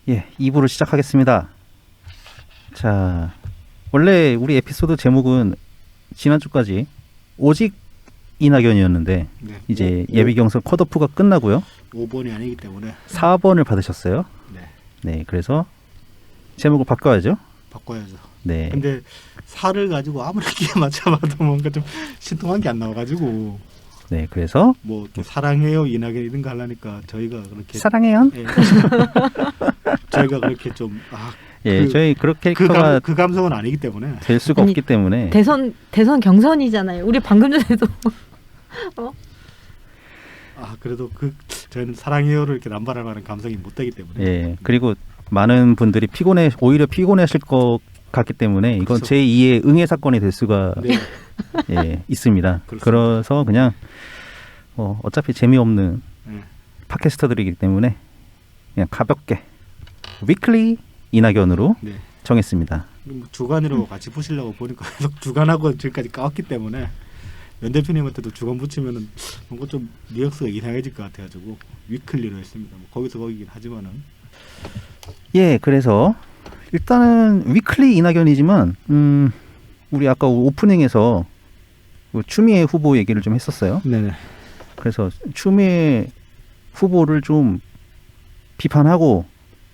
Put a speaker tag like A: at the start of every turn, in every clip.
A: 예, 2부를 시작하겠습니다. 자, 원래 우리 에피소드 제목은 지난주까지 오직 이낙연이었는데
B: 네.
A: 이제 예비 경선 컷오프가 끝나고요.
B: 5번이 아니기 때문에
A: 4번을 받으셨어요.
B: 네.
A: 네, 그래서 제목을 바꿔야죠.
B: 바꿔야죠.
A: 네.
B: 근데 4를 가지고 아무리 끼에 맞춰봐도 뭔가 좀 신통한 게 안 나와가지고
A: 네, 그래서
B: 뭐 이렇게 사랑해요 이낙연 이런 거 하려니까 저희가 그렇게
A: 사랑해요.
B: 예, 저희가 그렇게 좀
A: 예, 저희 그렇게 캐릭터가
B: 그 감성은 아니기 때문에
A: 될 수가
C: 아니,
A: 없기 때문에
C: 대선 경선이잖아요. 우리 방금 전에도
B: 그래도 저희는 사랑해요를 이렇게 남발할 만한 감성이 못 되기 때문에
A: 예, 그리고 많은 분들이 오히려 피곤해하실 것 같기 때문에 이건
B: 그렇죠.
A: 제2의 응애 사건이 될 수가
B: 네.
A: 예, 있습니다.
B: 그렇습니다.
A: 그래서 그냥 어차피 재미없는
B: 네.
A: 팟캐스터들이기 때문에 그냥 가볍게 위클리 이낙연으로
B: 네.
A: 정했습니다.
B: 주간으로 같이 푸시려고 보니까 계속 주간하고 지금까지 까왔기 때문에 연 대표님한테도 주간 붙이면은 뭔가 좀 뉘앙스가 이상해질 것 같아가지고 위클리로 했습니다. 뭐 거기서 거기긴 하지만은
A: 예, 그래서 일단은 위클리 이낙연이지만 우리 아까 오프닝에서 그 추미애 후보 얘기를 좀 했었어요.
B: 네네.
A: 그래서 추미애 후보를 좀 비판하고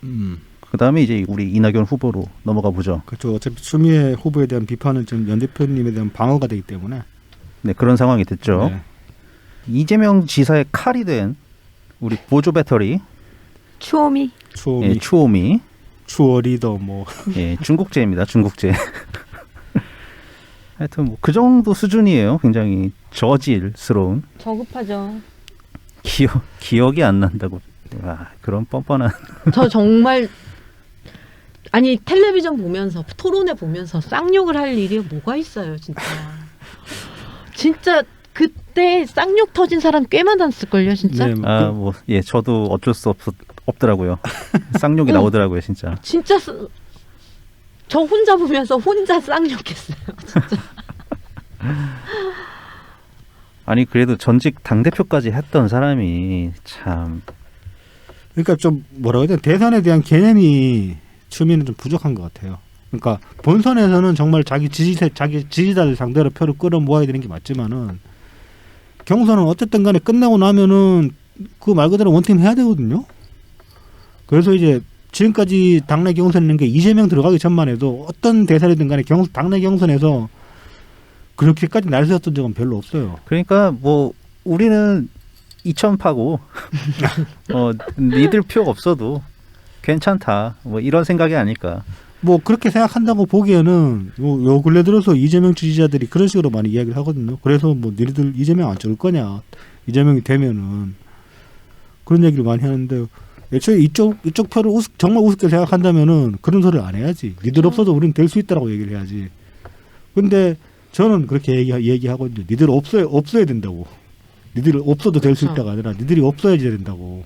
A: 그 다음에 이제 우리 이낙연 후보로 넘어가 보죠.
B: 그렇죠. 어차피 추미애 후보에 대한 비판은 지금 연 대표님에 대한 방어가 되기 때문에
A: 네, 그런 상황이 됐죠.
B: 네.
A: 이재명 지사의 칼이 된 우리 보조 배터리
C: 추오미
B: 추오미,
A: 예, 추오미
B: 추어리더 뭐
A: 예, 중국제입니다. 중국제. 하여튼 뭐 그 정도 수준이에요. 굉장히 저질스러운
C: 저급하죠.
A: 기억이 안 난다고. 그런 뻔뻔한.
C: 저 정말 아니 텔레비전 보면서 토론회 보면서 쌍욕을 할 일이 뭐가 있어요, 진짜. 진짜 그때 쌍욕 터진 사람 꽤 많았을걸요, 진짜.
B: 네,
A: 뭐 예, 저도 어쩔 수 없더라고요. 쌍욕이 나오더라고요, 진짜.
C: 진짜 저 혼자 보면서 혼자 쌍욕했어요, 진짜.
A: 아니 그래도 전직 당대표까지 했던 사람이 참.
B: 그러니까 좀 뭐라고 해야 되나 대선에 대한 개념이 추미애는 좀 부족한 것 같아요. 그러니까 본선에서는 정말 자기 지지자들 상대로 표를 끌어 모아야 되는 게 맞지만은 경선은 어쨌든 간에 끝나고 나면은 그 말 그대로 원팀 해야 되거든요. 그래서 이제 지금까지 당내 경선인 게 이재명 들어가기 전만 해도 어떤 대선이든 간에 당내 경선에서 그렇게까지 날 세웠던 적은 별로 없어요.
A: 그러니까 뭐 우리는 2,000파고 니들 표 없어도 괜찮다. 뭐 이런 생각이 아닐까.
B: 뭐 그렇게 생각한다고 보기에는 요 근래 들어서 이재명 지지자들이 그런 식으로 많이 이야기를 하거든요. 그래서 뭐 니들 이재명 안 찍을 거냐. 이재명이 되면은 그런 얘기를 많이 하는데 애초에 이쪽 표를 정말 우습게 생각한다면은 그런 소리를 안 해야지. 니들 없어도 우리는 될 수 있다라고 얘기를 해야지. 근데 저는 그렇게 얘기하거든요. 니들 없어야 된다고. 니들 없어도 될 수 있다가 아니라 니들이 없어야지 된다고.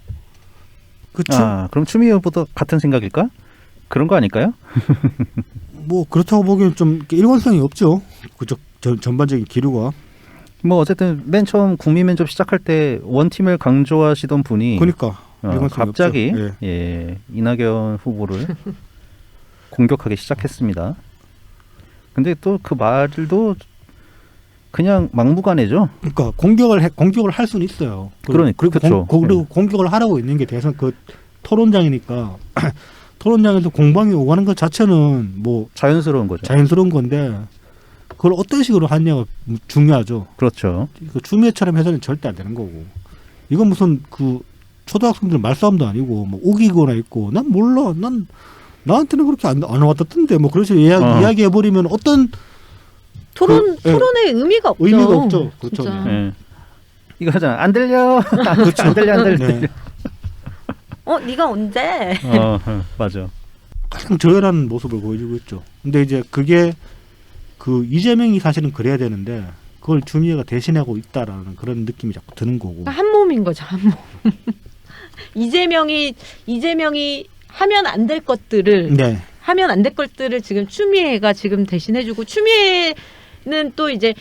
B: 그렇죠.
A: 그럼 추미애 후보도 같은 생각일까? 그런 거 아닐까요?
B: 뭐 그렇다고 보기엔 좀 일관성이 없죠. 그쪽 전반적인 기류가.
A: 뭐 어쨌든 맨 처음 국민 면접 시작할 때 원팀을 강조하시던 분이
B: 그러니까
A: 갑자기
B: 없죠. 예.
A: 예, 이낙연 후보를 공격하기 시작했습니다. 근데 또 그 말도 그냥 막무가내죠.
B: 그러니까 공격을 할 수는 있어요.
A: 그러니까 그렇죠.
B: 그리고 공격을 하라고 있는 게 대선 그 토론장이니까 토론장에서 공방이 오가는 것 자체는 뭐
A: 자연스러운 거죠.
B: 자연스러운 건데 그걸 어떤 식으로 하냐가 중요하죠.
A: 그렇죠.
B: 그 추미애처럼 해서는 절대 안 되는 거고. 이건 무슨 그 초등학생들 말싸움도 아니고 뭐 우기거나 있고 난 몰라. 난 나한테는 그렇게 안 와닿던데 뭐 그런 식으로 이야기해 버리면 어떤
C: 토론의 의미가 없죠.
B: 의미가 없죠. 그렇죠.
A: 네. 이거 하잖아. 안 들려. 그렇죠. 안 들려.
B: 네.
C: 네가 언제?
A: 맞아.
B: 가장 저열한 모습을 보여주고 있죠. 근데 이제 그게 그 이재명이 사실은 그래야 되는데 그걸 추미애가 대신하고 있다라는 그런 느낌이 자꾸 드는 거고.
C: 한 몸인 거죠, 한 몸. 이재명이 하면 안 될 것들을
B: 네.
C: 하면 안 될 것들을 지금 추미애가 지금 대신해주고 추미애는 또 이제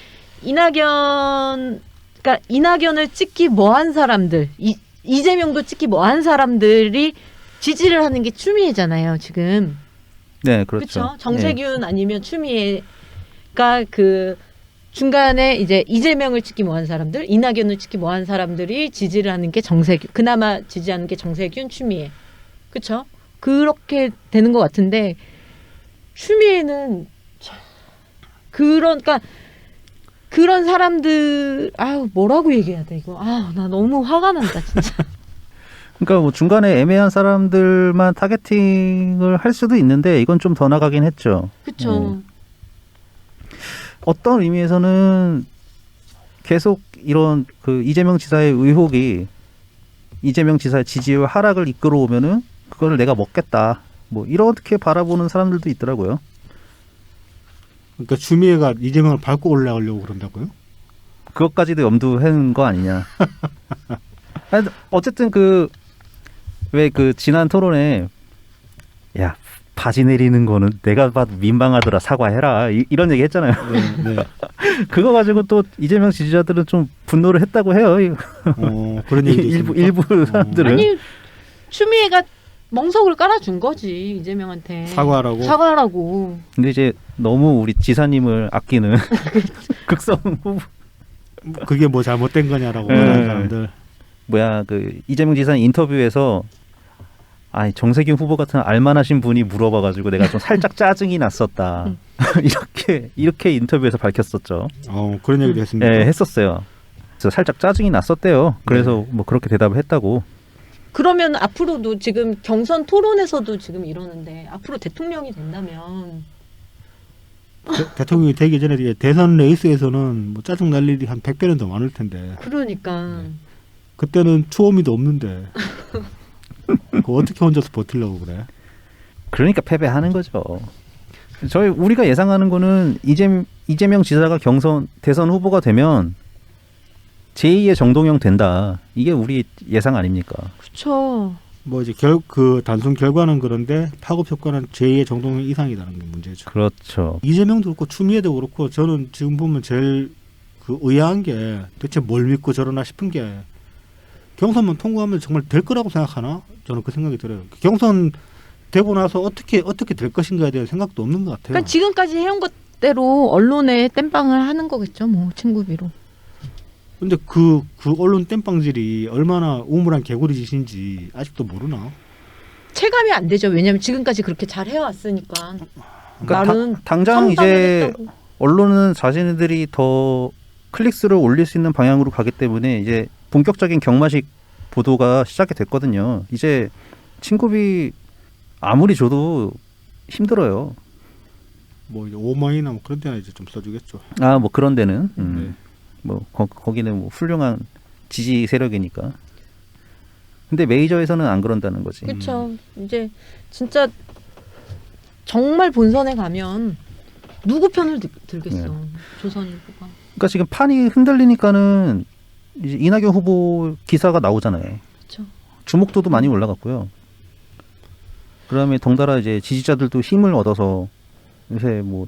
C: 이낙연을 찍기 뭐한 사람들 이재명도 찍기 뭐한 사람들이 지지를 하는 게 추미애잖아요, 지금.
A: 네, 그렇죠.
C: 그렇죠. 정세균 아니면 추미애가 그 중간에 이제 이재명을 찍기 뭐한 사람들, 이낙연을 찍기 뭐한 사람들이 지지를 하는 게 정세균. 그나마 지지하는 게 정세균, 추미애. 그렇죠? 그렇게 되는 것 같은데 추미애는 그러니까 그런 사람들 아유 뭐라고 얘기해야 돼 이거. 아, 나 너무 화가 난다 진짜.
A: 그러니까 뭐 중간에 애매한 사람들만 타겟팅을 할 수도 있는데 이건 좀 더 나가긴 했죠.
C: 그렇죠.
A: 어떤 의미에서는 계속 이런 그 이재명 지사의 의혹이 이재명 지사의 지지율 하락을 이끌어오면은 그거를 내가 먹겠다. 뭐 이렇게 바라보는 사람들도 있더라고요.
B: 그러니까 추미애가 이재명을 밟고 올라가려고 그런다고요?
A: 그것까지도 염두한 거 아니냐. 아니, 어쨌든 왜 그 지난 토론에 야 바지 내리는 거는 내가 봐도 민망하더라 사과해라 이런 얘기 했잖아요.
B: 네.
A: 그거 가지고 또 이재명 지지자들은 좀 분노를 했다고 해요.
B: 그런 얘기도
A: 일부 사람들은.
C: 아니 추미애가 멍석을 깔아준 거지 이재명한테. 사과하라고.
A: 근데 이제 너무 우리 지사님을 아끼는 극성 후보.
B: 그게 뭐 잘못된 거냐라고
A: 네.
B: 말하는 사람들.
A: 뭐야 그 이재명 지사 인터뷰에서 아니 정세균 후보 같은 알만하신 분이 물어봐가지고 내가 좀 살짝 짜증이 났었다. 이렇게 인터뷰에서 밝혔었죠.
B: 그런 얘기도 했습니다.
A: 네, 했었어요. 그래서 살짝 짜증이 났었대요. 그래서 뭐 그렇게 대답을 했다고.
C: 그러면 앞으로도 지금 경선 토론에서도 지금 이러는데 앞으로 대통령이 된다면
B: 대통령이 되기 전에 이제 대선 레이스에서는 뭐 짜증 날 일이 한 100배는 더 많을 텐데.
C: 그러니까
B: 그때는 추호미도 없는데 그거 어떻게 혼자서 버틸려고 그래?
A: 그러니까 패배하는 거죠. 우리가 예상하는 거는 이재명 지사가 대선 후보가 되면 제2의 정동영 된다. 이게 우리 예상 아닙니까?
C: 그렇죠.
B: 뭐 이제 그 단순 결과는 그런데 파급 효과는 제2의 정동영 이상이라는 게 문제죠.
A: 그렇죠.
B: 이재명도 그렇고 추미애도 그렇고 저는 지금 보면 제일 그 의아한 게 대체 뭘 믿고 저러나 싶은 게 경선만 통과하면 정말 될 거라고 생각하나? 저는 그 생각이 들어요. 경선 되고 나서 어떻게 될 것인가에 대한 생각도 없는 것 같아요.
C: 그러니까 지금까지 해온 것대로 언론에 땜빵을 하는 거겠죠. 뭐 친구비로.
B: 근데 그 언론 땜빵질이 얼마나 우물한 개구리짓인지 아직도 모르나?
C: 체감이 안 되죠. 왜냐하면 지금까지 그렇게 잘 해왔으니까.
A: 그러니까
C: 나는
A: 당장 이제
C: 했다고.
A: 언론은 자신들이 더 클릭수를 올릴 수 있는 방향으로 가기 때문에 이제 본격적인 경마식 보도가 시작이 됐거든요. 이제 친구비 아무리 줘도 힘들어요.
B: 뭐 이제 5만이나 뭐 그런 데나 이제 좀 써주겠죠.
A: 아, 뭐 그런 데는
B: 네.
A: 뭐 거기는 뭐 훌륭한 지지 세력이니까. 근데 메이저에서는 안 그런다는 거지.
C: 그렇죠. 이제 진짜 정말 본선에 가면 누구 편을 들겠어.
A: 네.
C: 조선일보가.
A: 그러니까 지금 판이 흔들리니까는 이제 이낙연 후보 기사가 나오잖아요.
C: 그렇죠.
A: 주목도도 많이 올라갔고요. 그다음에 덩달아 이제 지지자들도 힘을 얻어서 요새 뭐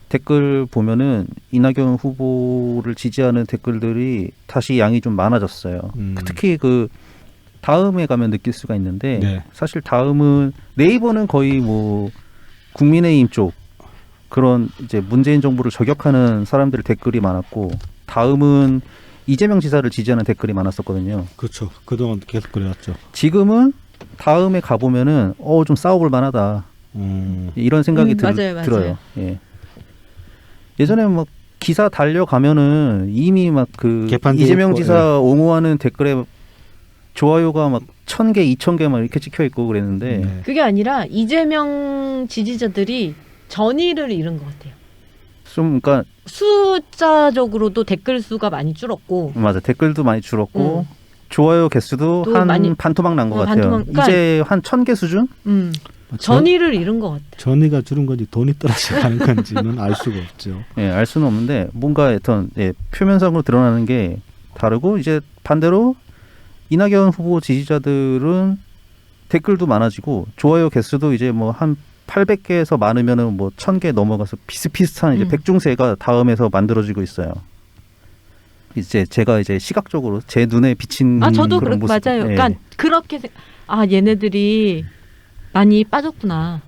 A: 댓글 보면은 이낙연 후보를 지지하는 댓글들이 다시 양이 좀 많아졌어요. 특히 그 다음에 가면 느낄 수가 있는데
B: 네.
A: 사실 다음은 네이버는 거의 뭐 국민의힘 쪽 그런 이제 문재인 정부를 저격하는 사람들의 댓글이 많았고 다음은 이재명 지사를 지지하는 댓글이 많았었거든요.
B: 그렇죠. 그동안 계속 그래왔죠.
A: 지금은 다음에 가보면은 좀 싸워볼 만하다. 이런 생각이
C: 맞아요.
A: 들어요. 예. 예전에 막 기사 달려가면은 이미 막 그 이재명 지사 옹호하는 댓글에 좋아요가 막 1,000개, 2,000개 막 이렇게 찍혀 있고 그랬는데
B: 네.
C: 그게 아니라 이재명 지지자들이 전의를 잃은 것 같아요.
A: 좀 그러니까
C: 숫자적으로도 댓글 수가 많이 줄었고
A: 맞아 댓글도 많이 줄었고 좋아요 개수도
C: 또
A: 한
C: 많이-
A: 반토막 난 것 같아요.
C: 반토막, 그러니까-
A: 이제 한 1,000개 수준?
C: 전의를 잃은 것 같아요.
B: 전의가 줄은 건지 돈이 떨어져 가는 건지는 알 수가 없죠.
A: 예, 알 수는 없는데 뭔가 하여튼 표면상으로 드러나는 게 다르고 이제 반대로 이낙연 후보 지지자들은 댓글도 많아지고 좋아요 개수도 이제 뭐 한 800개에서 많으면은 뭐 1,000개 넘어가서 비슷비슷한 이제 백중세가 다음에서 만들어지고 있어요. 이제 제가 이제 시각적으로 제 눈에 비친
C: 저도
A: 그런 모습.
C: 맞아요.
A: 예.
C: 그러니까 그렇게 얘네들이 많이 빠졌구나.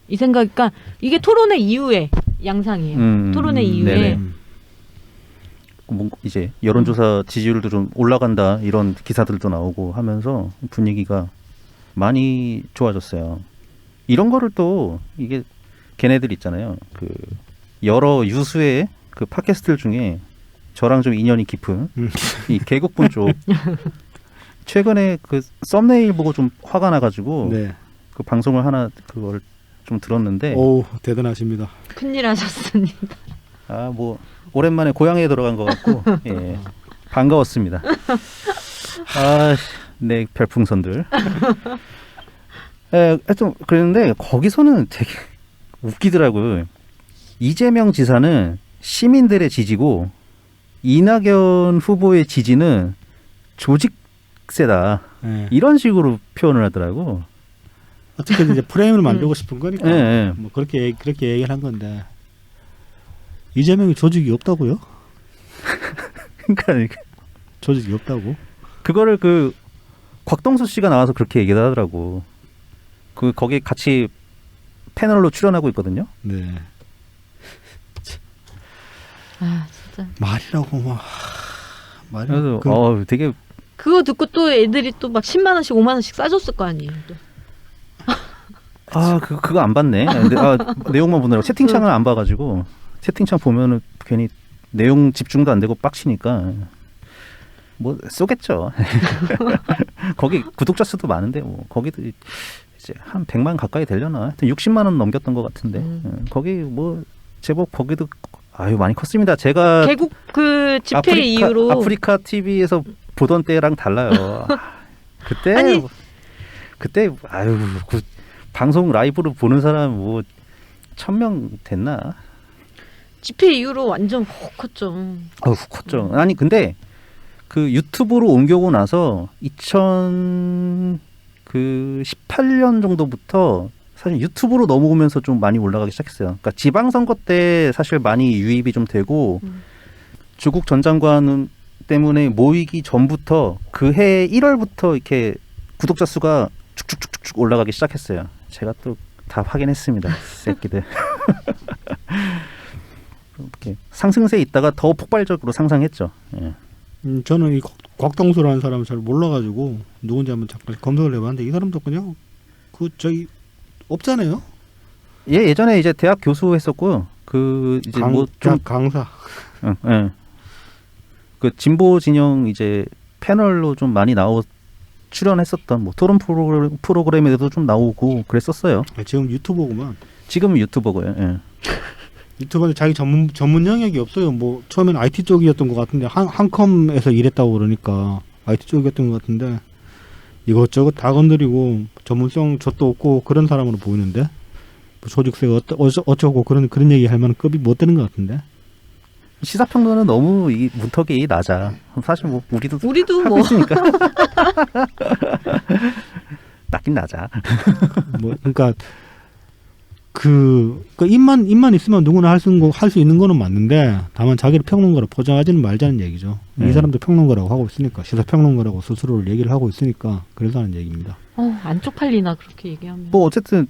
C: 이 생각, 그러니까 이게 토론회 이후에 양상이에요. 토론회 이후에
A: 네네. 이제 여론조사 지지율도 좀 올라간다 이런 기사들도 나오고 하면서 분위기가 많이 좋아졌어요. 이런 거를 또 이게 걔네들 있잖아요. 그 여러 유수의 그 팟캐스트들 중에 저랑 좀 인연이 깊은 이 개국분 쪽 최근에 그 썸네일 보고 좀 화가 나가지고
B: 네.
A: 그 방송을 하나 그걸 좀 들었는데
B: 오 대단하십니다.
C: 큰일 하셨습니다.
A: 뭐 오랜만에 고향에 들어간 것 같고 예, 반가웠습니다. 네 별풍선들. 좀 그랬는데 거기서는 되게 웃기더라고요. 이재명 지사는 시민들의 지지고 이낙연 후보의 지지는 조직세다.
B: 네.
A: 이런 식으로 표현을 하더라고.
B: 어떻게든 이제 프레임을 만들고 싶은 거니까
A: 예.
B: 뭐 그렇게 얘기를 한 건데 이재명이 조직이 없다고요?
A: 그러니까
B: 조직이 없다고?
A: 그거를 그 곽동수 씨가 나와서 그렇게 얘기를 하더라고. 그 거기 같이 패널로 출연하고 있거든요.
B: 네.
C: 진짜.
B: 말이라고 막
A: 그래서 되게
C: 그거 듣고 또 애들이 또 막 10만 원씩 5만 원씩 싸줬을 거 아니에요. 또.
A: 그거 안 봤네. 내용만 보느라고 채팅창을 안 봐가지고 채팅창 보면은 괜히 내용 집중도 안 되고 빡치니까 뭐 쏘겠죠. 거기 구독자 수도 많은데 뭐 거기도 이제 한 100만 가까이 되려나. 하여튼 60만 원 넘겼던 것 같은데 거기 뭐 제법 거기도 많이 컸습니다. 제가
C: 개국 그 집회 이후로
A: 아프리카 TV에서 보던 때랑 달라요. 그때 그 방송 라이브로 보는 사람 뭐 1000명 됐나?
C: 집회 이후로 완전 훅 컸죠.
A: 훅 컸죠. 아니 근데 그 유튜브로 옮겨오고 나서 2018년 정도부터 사실 유튜브로 넘어오면서 좀 많이 올라가기 시작했어요. 그러니까 지방선거 때 사실 많이 유입이 좀 되고 조국 전 장관 때문에 모이기 전부터 그 해 1월부터 이렇게 구독자 수가 쭉쭉쭉쭉 올라가기 시작했어요. 제가 또 다 확인했습니다. 새끼들. 이렇게 상승세에 있다가 더 폭발적으로 상승했죠. 예.
B: 저는 이 곽동수라는 사람을 잘 몰라가지고 누군지 한번 잠깐 검색을 해봤는데 이 사람도 그냥 없잖아요.
A: 예전에 이제 대학 교수 했었고요. 그 이제 뭐 좀
B: 강사.
A: 예. 그 진보 진영 이제 패널로 좀 많이 출연했었던 뭐 토론 프로그램에도 좀 나오고 그랬었어요.
B: 지금 유튜버구만.
A: 지금은 유튜버고요. 예.
B: 유튜버는 자기 전문 영역이 없어요. 뭐 처음에는 IT 쪽이었던 것 같은데 한컴에서 일했다고 그러니까 IT 쪽이었던 것 같은데 이것저것 다 건드리고 전문성 젖도 없고 그런 사람으로 보이는데 뭐 조직세가 어쩌고 그런 얘기 할 만한 급이 못 되는 것 같은데.
A: 시사평론은 너무 이 문턱이 낮아. 사실 뭐 우리도 하고
C: 뭐
A: 있으니까. 낮긴 낮아.
B: 뭐 그러니까 입만 있으면 누구나 할 수 있는 거는 맞는데 다만 자기를 평론가로 포장하지는 말자는 얘기죠. 이 사람도 평론가라고 하고 있으니까 시사평론가라고 스스로를 얘기를 하고 있으니까 그래서 하는 얘기입니다.
C: 안 쪽팔리나 그렇게 얘기하면.
A: 뭐 어쨌든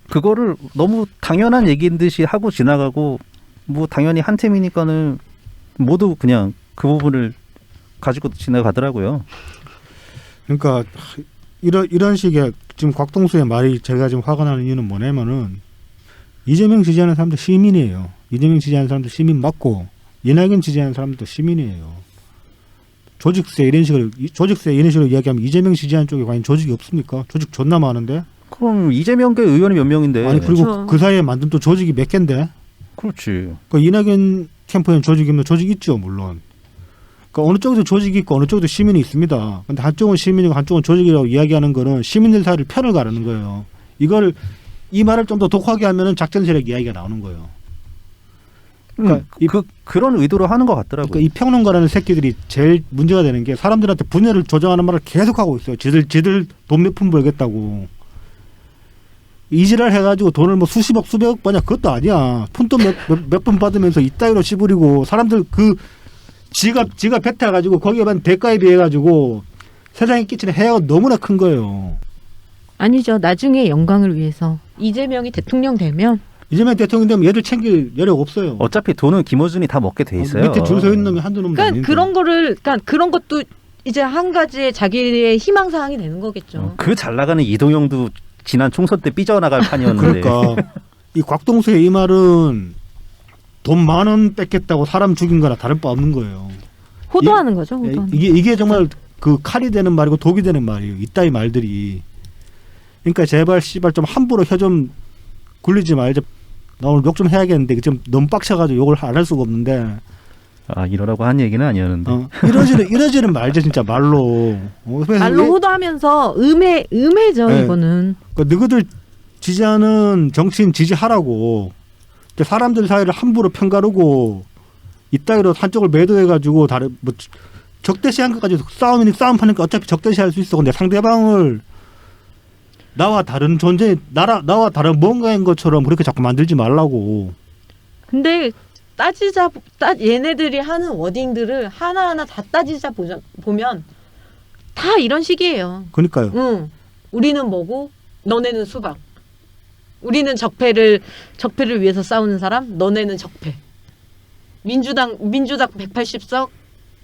A: 그거를 너무 당연한 얘기인 듯이 하고 지나가고 뭐 당연히 한 팀이니까는 모두 그냥 그 부분을 가지고 지나가더라고요.
B: 그러니까 이런 식의 지금 곽동수의 말이 제가 지금 화가 나는 이유는 뭐냐면은 이재명 지지하는 사람도 시민이에요. 이재명 지지하는 사람도 시민 맞고 이낙연 지지하는 사람도 시민이에요. 조직세 이런 식으로 이야기하면 이재명 지지하는 쪽에 과연 조직이 없습니까? 조직 존나 많은데.
A: 그럼 이재명계 의원이 몇 명인데.
B: 아니 그리고
C: 그렇죠.
B: 그 사이에 만든 또 조직이 몇 개인데.
A: 그렇지.
B: 그 이낙연 캠프에는 조직이 있는 조직 있죠 물론. 그러니까 어느 쪽에도 조직이 있고 어느 쪽에도 시민이 있습니다. 근데 한쪽은 시민이고 한쪽은 조직이라고 이야기하는 거는 시민들 사이를 편을 가르는 거예요. 이 말을 좀 더 독하게 하면은 작전 세력 이야기가 나오는 거예요. 그러니까
A: 그런 의도로 하는 것 같더라고요.
B: 그러니까 이 평론가라는 새끼들이 제일 문제가 되는 게 사람들한테 분열을 조장하는 말을 계속 하고 있어요. 지들 돈 몇 푼 벌겠다고. 이지랄 해가지고 돈을 뭐 수십억 수백억 버냐 그것도 아니야. 푼돈 몇 푼 받으면서 이따위로 씹으리고 사람들 지가 뱉어가지고 거기에만 대가에 비해 가지고 세상에 끼치는 해가 너무나 큰 거예요.
C: 아니죠. 나중에 영광을 위해서 이재명이 대통령 되면
B: 이재명 대통령 되면 얘들 챙길 여력 없어요.
A: 어차피 돈은 김어준이 다 먹게 돼 있어요.
B: 밑에 줄 서 있는 놈이 한두 놈도
C: 그러니까
B: 아닌데.
C: 그러니까 그런 것도 이제 한 가지의 자기의 희망 사항이 되는 거겠죠.
A: 그 잘 나가는 이동영도 지난 총선 때 삐져나갈 판이었는데.
B: 그러니까 이 곽동수의 이 말은 돈 10,000원 뺏겠다고 사람 죽인 거나 다를 바 없는 거예요.
C: 호도하는 거죠. 호도하는.
B: 이게 정말 그 칼이 되는 말이고 독이 되는 말이에요. 이따위 말들이. 그러니까 제발 씨발 좀 함부로 혀 좀 굴리지 말자. 나 오늘 욕 좀 해야겠는데 좀 너무 빡쳐가지고 욕을 안 할 수가 없는데.
A: 아 이러라고 한 얘기는 아니었는데.
B: 이러지는 말자 진짜 말로.
C: 말로 호도하면서 음해죠
B: 네.
C: 이거는.
B: 그러니까 너희들 지지하는 정치인 지지하라고. 사람들 사이를 함부로 편가르고 이따위로 한쪽을 매도해가지고 다른 뭐 적대시한 것까지 싸움 파니까 어차피 적대시할 수 있어. 근데 상대방을 나와 다른 존재, 나와 다른 뭔가인 것처럼 그렇게 자꾸 만들지 말라고.
C: 근데 얘네들이 하는 워딩들을 하나하나 다 따지자 보면 다 이런 식이에요.
B: 그러니까요.
C: 응. 우리는 뭐고 너네는 수박. 우리는 적폐를 위해서 싸우는 사람, 너네는 적폐. 민주당 180석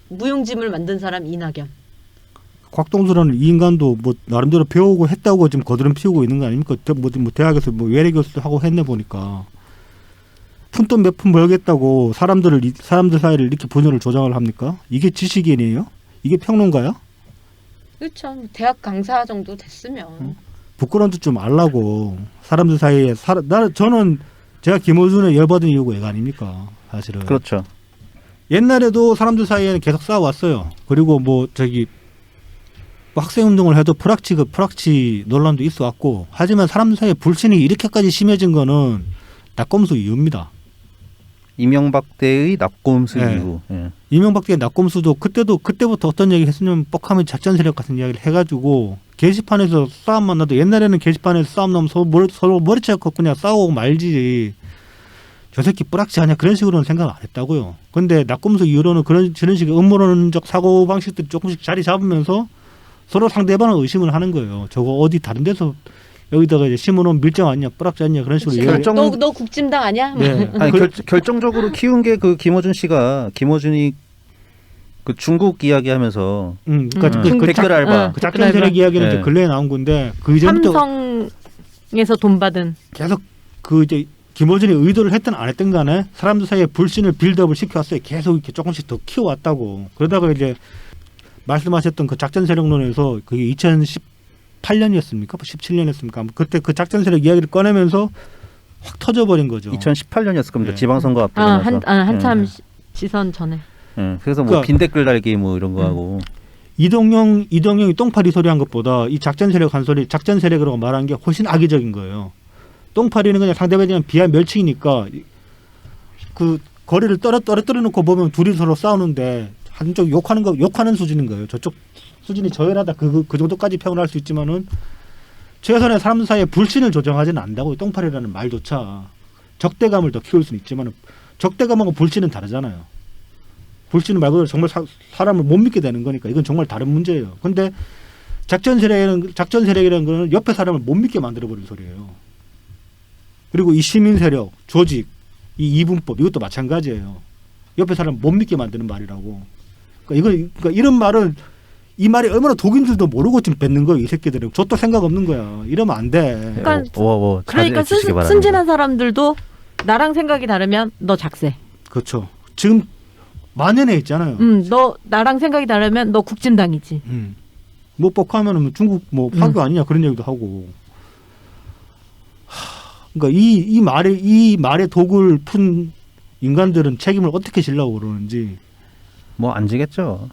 C: 무용지물 만든 사람 이낙연.
B: 곽동수라는 이 인간도 뭐 나름대로 배우고 했다고 지금 거드름 피우고 있는 거 아닙니까? 뭐 대학에서 뭐 외래 교수도 하고 했네 보니까. 푼돈 몇 푼 벌겠다고 사람들 사이를 이렇게 분열을 조장을 합니까? 이게 지식인이에요? 이게 평론가야?
C: 그렇죠. 대학 강사 정도 됐으면.
B: 부끄러운 좀 알라고. 사람들 사이에 저는 제가 김어준에 열받은 이유가 얘가 아닙니까? 사실은.
A: 그렇죠.
B: 옛날에도 사람들 사이에는 계속 싸워왔어요. 그리고 뭐 학생 운동을 해도 프락치 논란도 있어왔고. 하지만 사람들 사이에 불신이 이렇게까지 심해진 거는 낙검수 이후입니다.
A: 이명박 때의 낙곰수
B: 네.
A: 이후. 예.
B: 이명박 때의 낙검수도 그때부터 어떤 얘기를 했으면 뻑하면 작전 세력 같은 이야기를 해가지고 게시판에서 싸움만 나도 옛날에는 게시판에서 싸움 나면 서로 머리채고 그냥 싸우고 말지. 저 새끼 뿌락지 하냐 그런 식으로는 생각 안 했다고요. 그런데 낙검수 이후로는 그런 식의 음모론적 사고 방식들이 조금씩 자리 잡으면서 서로 상대방을 의심을 하는 거예요. 저거 어디 다른 데서 여기다가 이제 심어놓은 밀정 아니냐 뿌락지 아니냐 그런 식으로
A: 결정-
C: 너 국진당 아니야?
B: 네.
A: 아니 결정적으로 키운 게 그 김어준 씨가 김어준이 그 중국 이야기하면서
B: 그러니까
C: 중국
A: 댓글 알바.
B: 그 작전 세력 이야기는
A: 네.
B: 이제 근래에 나온 건데 그 이전부터
C: 삼성에서 돈 받은.
B: 계속 그 이제 김어준이 의도를 했든 안 했든 간에 사람들 사이에 불신을 빌드업을 시켜왔어요. 계속 이렇게 조금씩 더 키워왔다고. 그러다가 이제 말씀하셨던 그 작전 세력론에서 그게 2018년이었습니까? 17년이었습니까? 그때 그 작전 세력 이야기를 꺼내면서 확 터져버린 거죠.
A: 2018년이었을 겁니다.
B: 네.
A: 지방선거 앞두고 나서.
C: 한참 시선 전에.
A: 예. 그래서 뭐
B: 그러니까-
A: 빈 댓글 달기 뭐 이런 거 하고.
B: 이동영이 똥파리 소리한 것보다 이 작전 세력 한 소리, 작전 세력이라고 말한 게 훨씬 악의적인 거예요. 똥파리는 그냥 상대방에 대한 비하 멸칭이니까 그 거리를 떨어뜨려 놓고 보면 둘이 서로 싸우는데 한쪽 욕하는 수준인 거예요. 저쪽 수준이 저열하다 그 정도까지 표현할 수 있지만은 최소한의 사람들 사이에 불신을 조정하지는 않는다고. 똥파리라는 말조차 적대감을 더 키울 수는 있지만 적대감하고 불신은 다르잖아요. 불신은 말 그대로 정말 사람을 못 믿게 되는 거니까 이건 정말 다른 문제예요. 근데 작전 세력이라는 거는 옆에 사람을 못 믿게 만들어버린 소리예요. 그리고 이 시민 세력, 조직, 이 이분법 이것도 마찬가지예요. 옆에 사람 못 믿게 만드는 말이라고. 그러니까 이런 말은 이 말이 얼마나 독인 줄도 모르고 지금 뱉는 거예요. 이 새끼들은. 저도 생각 없는 거야. 이러면 안 돼.
C: 그러니까 그러니까 순진한 사람들도 나랑 생각이 다르면 너 작세.
B: 그렇죠. 지금 만연해 있잖아요.
C: 너 나랑 생각이 다르면 너 국진당이지.
B: 뭐 뻑하면은 중국 뭐 파교 아니냐 그런 얘기도 하고. 그러니까 이 말에 독을 푼 인간들은 책임을 어떻게 지려고 그러는지.
A: 뭐 안 지겠죠.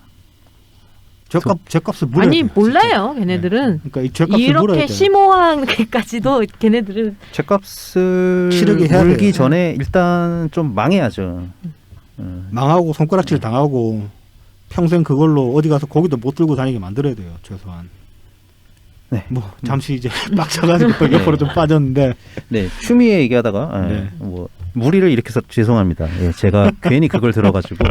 B: 죗값을 물어야
C: 아니
B: 돼요,
C: 몰라요.
B: 진짜.
C: 걔네들은
B: 네. 그러니까 이 죗값을 물어야
C: 이렇게
B: 돼.
C: 심오한 게까지도 걔네들은
A: 죗값을
B: 치르게 해야
A: 물기
B: 돼요.
A: 전에 일단 좀 망해야죠.
B: 망하고 손가락질 당하고 평생 그걸로 어디 가서 고기도 못 들고 다니게 만들어야 돼요. 최소한.
A: 네.
B: 뭐 잠시 이제 빡쳐가지고 옆으로 좀 빠졌는데.
A: 네, 추미애 얘기하다가
B: 네.
A: 뭐 무리를 일으켜서 죄송합니다. 예, 제가 괜히 그걸 들어가지고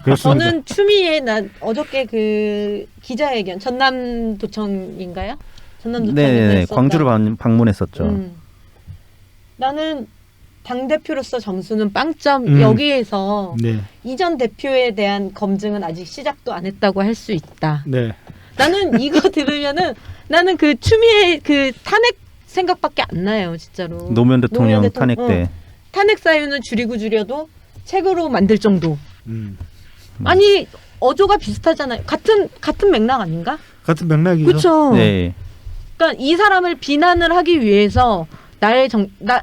B: 그렇습니다.
C: 저는 추미애 난 어저께 그 기자회견 전남도청인가요? 전남도청에서
A: 네,
C: 했었다.
A: 광주를 방문했었죠.
C: 나는 당 대표로서 점수는 빵점.
B: 음.
C: 여기에서
B: 네,
C: 이전 대표에 대한 검증은 아직 시작도 안 했다고 할 수 있다.
B: 네,
C: 나는 이거 들으면은 나는 그 추미애 그 탄핵 생각밖에 안 나요, 진짜로.
A: 노무현 대통령
C: 대통령,
A: 탄핵 때
C: 탄핵 사유는 줄여도 책으로 만들 정도.
B: 음.
C: 아니 어조가 비슷하잖아요. 같은 맥락 아닌가?
B: 같은 맥락이죠.
C: 그렇죠.
A: 네.
C: 그러니까 이 사람을 비난을 하기 위해서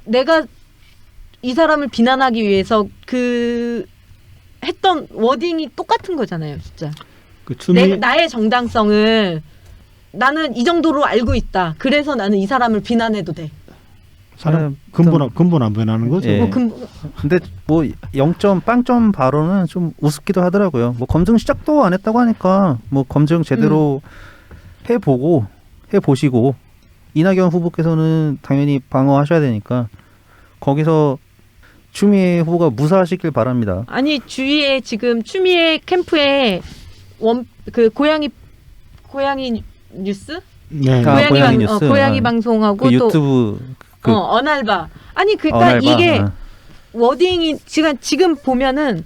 C: 내가 이 사람을 비난하기 위해서 그 했던 워딩이 똑같은 거잖아요, 진짜.
B: 그 추미
C: 나의 정당성을 나는 이 정도로 알고 있다. 그래서 나는 이 사람을 비난해도 돼.
B: 사람 근본 안 변하는 거죠.
A: 예.
C: 뭐
A: 근데 뭐 0점 빵점 발언은 좀 우습기도 하더라고요. 뭐 검증 시작도 안 했다고 하니까 뭐 검증 제대로 해보시고 이낙연 후보께서는 당연히 방어하셔야 되니까 거기서 추미애 후보가 무사하시길 바랍니다.
C: 아니 주위에 지금 추미애 캠프에 그 고양이 뉴스?
B: 네.
A: 아, 고양이 뉴스.
C: 고양이 방송하고
A: 그
C: 또
A: 유튜브 그
C: 언알바. 아니 그러니까
A: 언알바.
C: 이게 워딩이 지금 보면은